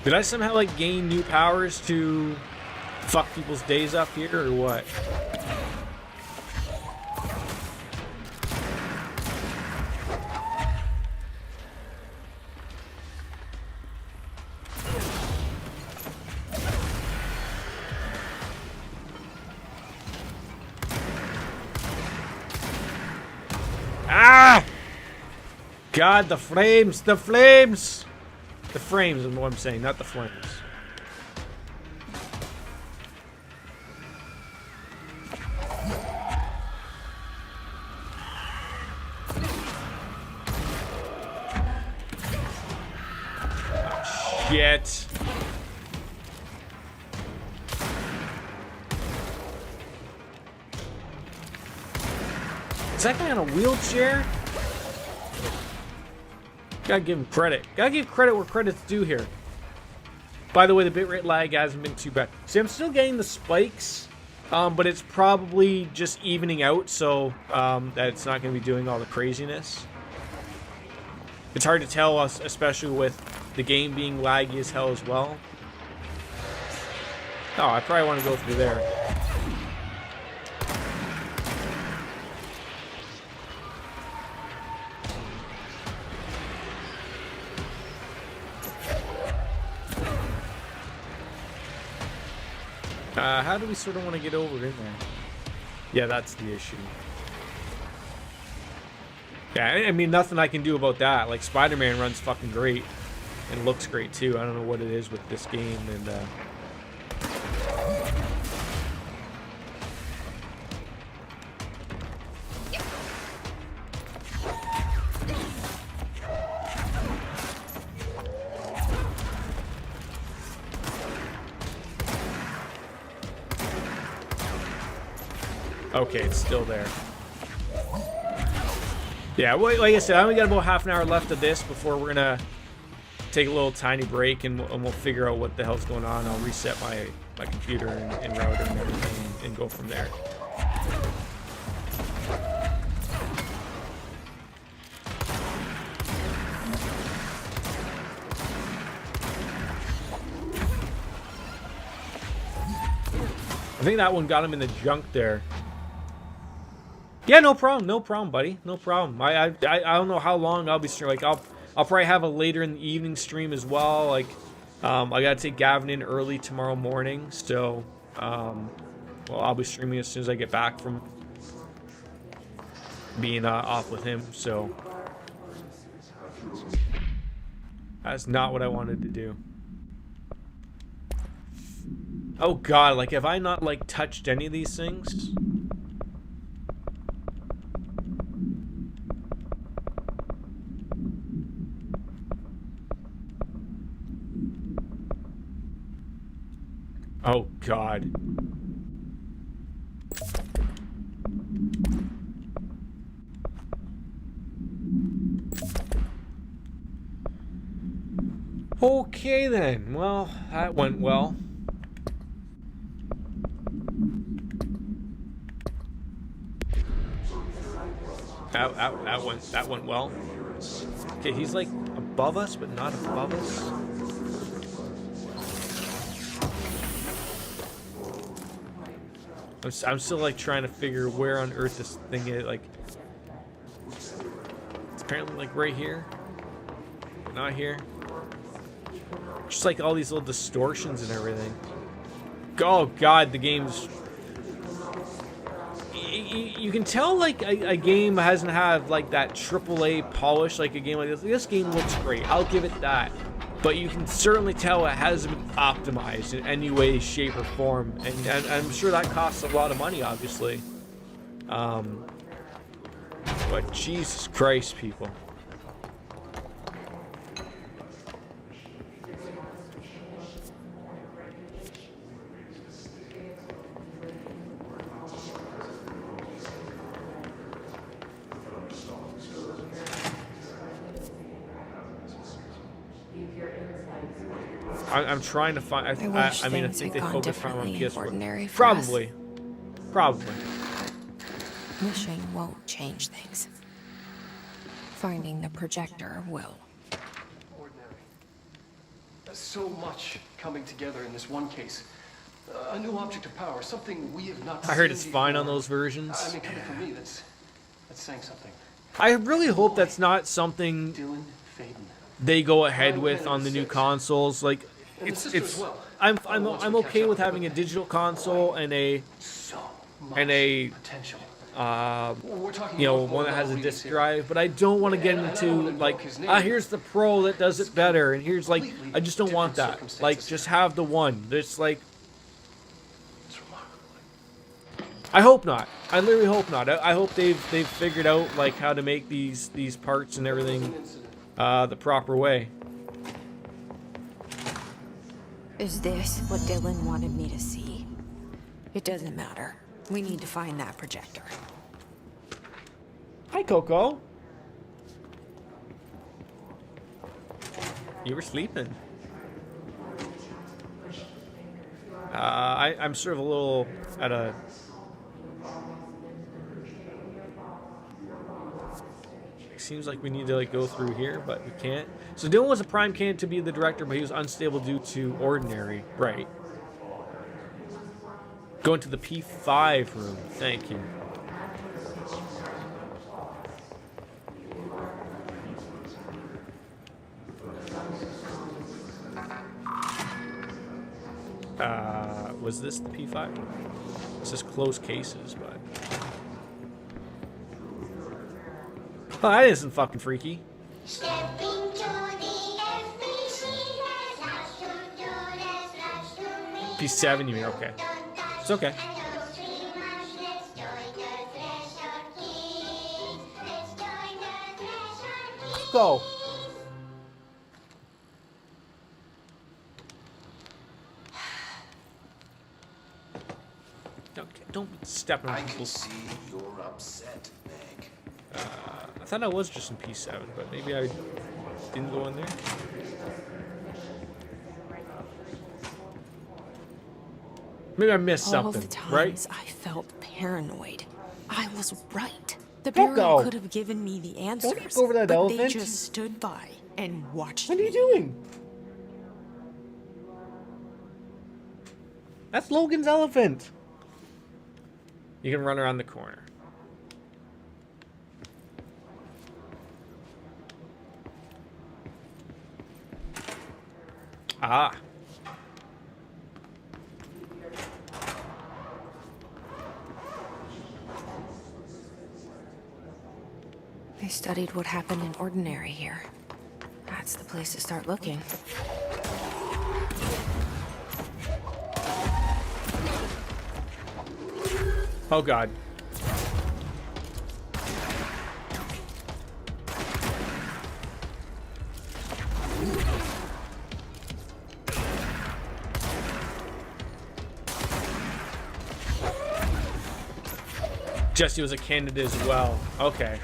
Did I somehow like gain new powers to fuck people's days up here or what? Ah! God, the flames! The flames! The frames is what I'm saying, not the flames. Oh, shit. Is that guy on a wheelchair? Gotta give him credit. Gotta give credit where credit's due here. By the way, the bitrate lag hasn't been too bad. See, I'm still getting the spikes, but it's probably just evening out, so that it's not going to be doing all the craziness. It's hard to tell us, especially with the game being laggy as hell as well. Oh, I probably want to go through there. How do we sort of want to get over in there? Yeah, that's the issue. Yeah, I mean, nothing I can do about that. Like, Spider-Man runs fucking great and looks great too. I don't know what it is with this game and okay, it's still there. Yeah, well, like I said, I only got about half an hour left of this before we're gonna take a little tiny break and we'll figure out what the hell's going on. I'll reset my computer and router and everything and go from there. I think that one got him in the junk there. Yeah, no problem, buddy, no problem. I don't know how long I'll be streaming. Like I'll probably have a later in the evening stream as well. Like I gotta take Gavin in early tomorrow morning, so well, I'll be streaming as soon as I get back from being off with him. So that's not what I wanted to do. Oh God, like have I not like touched any of these things? Oh God. Okay then. Well, that went well. That went well. Okay, he's like above us, but not above us. I'm still like trying to figure where on earth this thing is. Like, it's apparently like right here, not here. Just like all these little distortions and everything. Oh God, the game's. You can tell like a game hasn't had like that AAA polish like a game like this. This game looks great. I'll give it that. But you can certainly tell it hasn't been optimized in any way, shape, or form. And I'm sure that costs a lot of money, obviously. But Jesus Christ, people. I'm trying to find. I mean, I think they focused on PS4. Probably. Wishing won't change things. Finding the projector will. So much coming together in this one case. A new object of power, something we have not seen I heard it's fine on before. those versions. I mean, coming from me, that's saying something. I really hope that's not something Dylan Faden. they go ahead with on the new consoles. Like, it's I'm okay with having a digital console and a potential. You know, one that has a disc drive, but I don't want to get into like, here's the Pro that does it better, and here's like, I just don't want that. Like, just have the one. There's like, I hope not. I literally hope not. I hope they've figured out like how to make these parts and everything the proper way. Is this what Dylan wanted me to see? It doesn't matter. We need to find that projector. Hi, Coco. You were sleeping. I'm sort of a little at a... It seems like we need to like go through here, but we can't. So Dylan was a prime candidate to be the director, but he was unstable due to ordinary. Right. Going to the P5 room. Thank you. Was this the P5? This is closed cases, but... Oh, that isn't fucking freaky. P7, you mean? Okay. It's okay. Go. Don't step on people. I can see you're upset, Meg. I thought I was just in P7, but maybe I didn't go in there. Maybe I missed something, All the times right? I felt paranoid. I was right. The Bureau could have given me the answers, Don't go over that but elephant. they just stood by and watched What me. are you doing? That's Logan's elephant. You can run around the corner. Ah. They studied what happened in Ordinary here. That's the place to start looking. Oh God. Jesse was a candidate as well. Okay.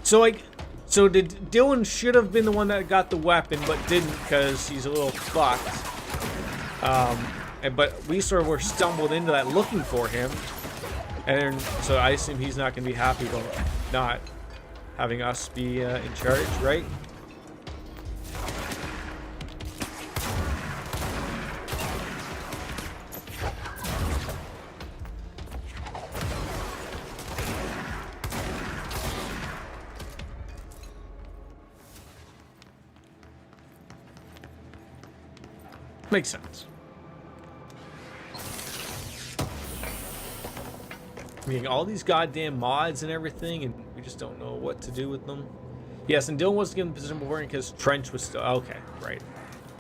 So like, so did Dylan should have been the one that got the weapon, but didn't because he's a little fucked. But we sort of were stumbled into that looking for him, and so I assume he's not going to be happy about not having us be in charge, right? Makes sense. I mean, all these goddamn mods and everything, and we just don't know what to do with them. Yes, and Dylan wasn't given position before because Trench was still... Okay, right.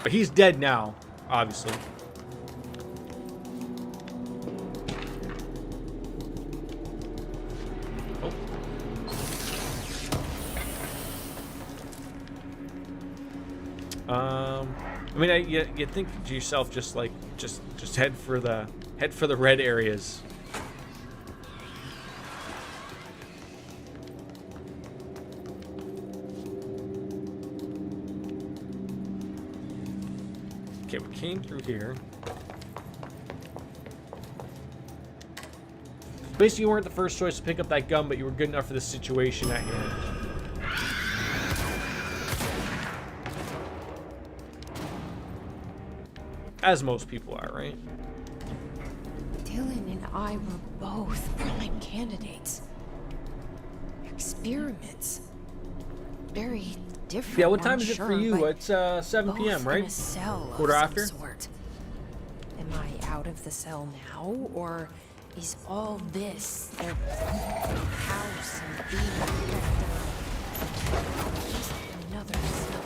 But he's dead now, obviously. I mean, you think to yourself, just head for the red areas. Okay, we came through here. Basically, you weren't the first choice to pick up that gun, but you were good enough for the situation at hand. as most people are, right? Dylan and I were both prime candidates. Experiments. Very different. Yeah, what time I'm is it sure, for you? but It's 7 p.m., both right? in a cell of Quarter some after? sort. Am I out of the cell now, or is all this their house and being just another cell?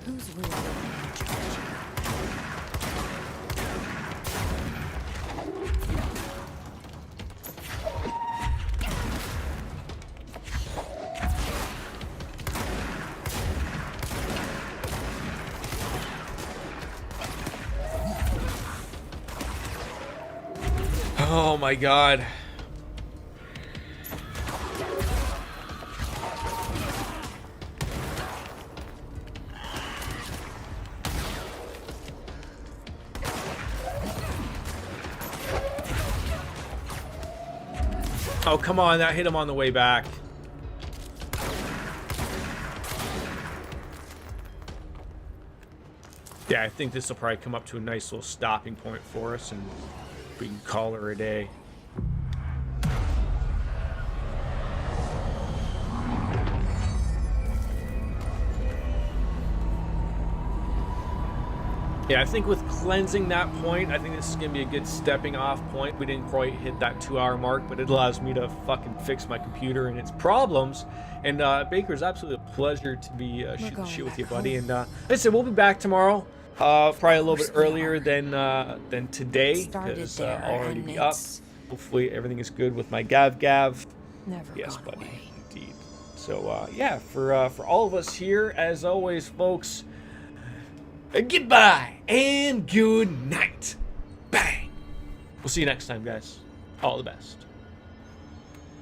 Who's really in charge? Oh my god. Oh, come on, that hit him on the way back. Yeah, I think this will probably come up to a nice little stopping point for us, and we can call her a day. Yeah, I think with cleansing that point, I think this is going to be a good stepping off point. We didn't quite hit that 2-hour mark, but it allows me to fucking fix my computer and its problems. And Baker, it's absolutely a pleasure to be shooting the shit with you, buddy. And like I said, we'll be back tomorrow, probably a little bit earlier than today, because I'll already be up. Hopefully everything is good with my gav. Never yes, gone buddy, away. indeed. So yeah, for all of us here, as always, folks. Goodbye and good night. Bang. We'll see you next time, guys. All the best.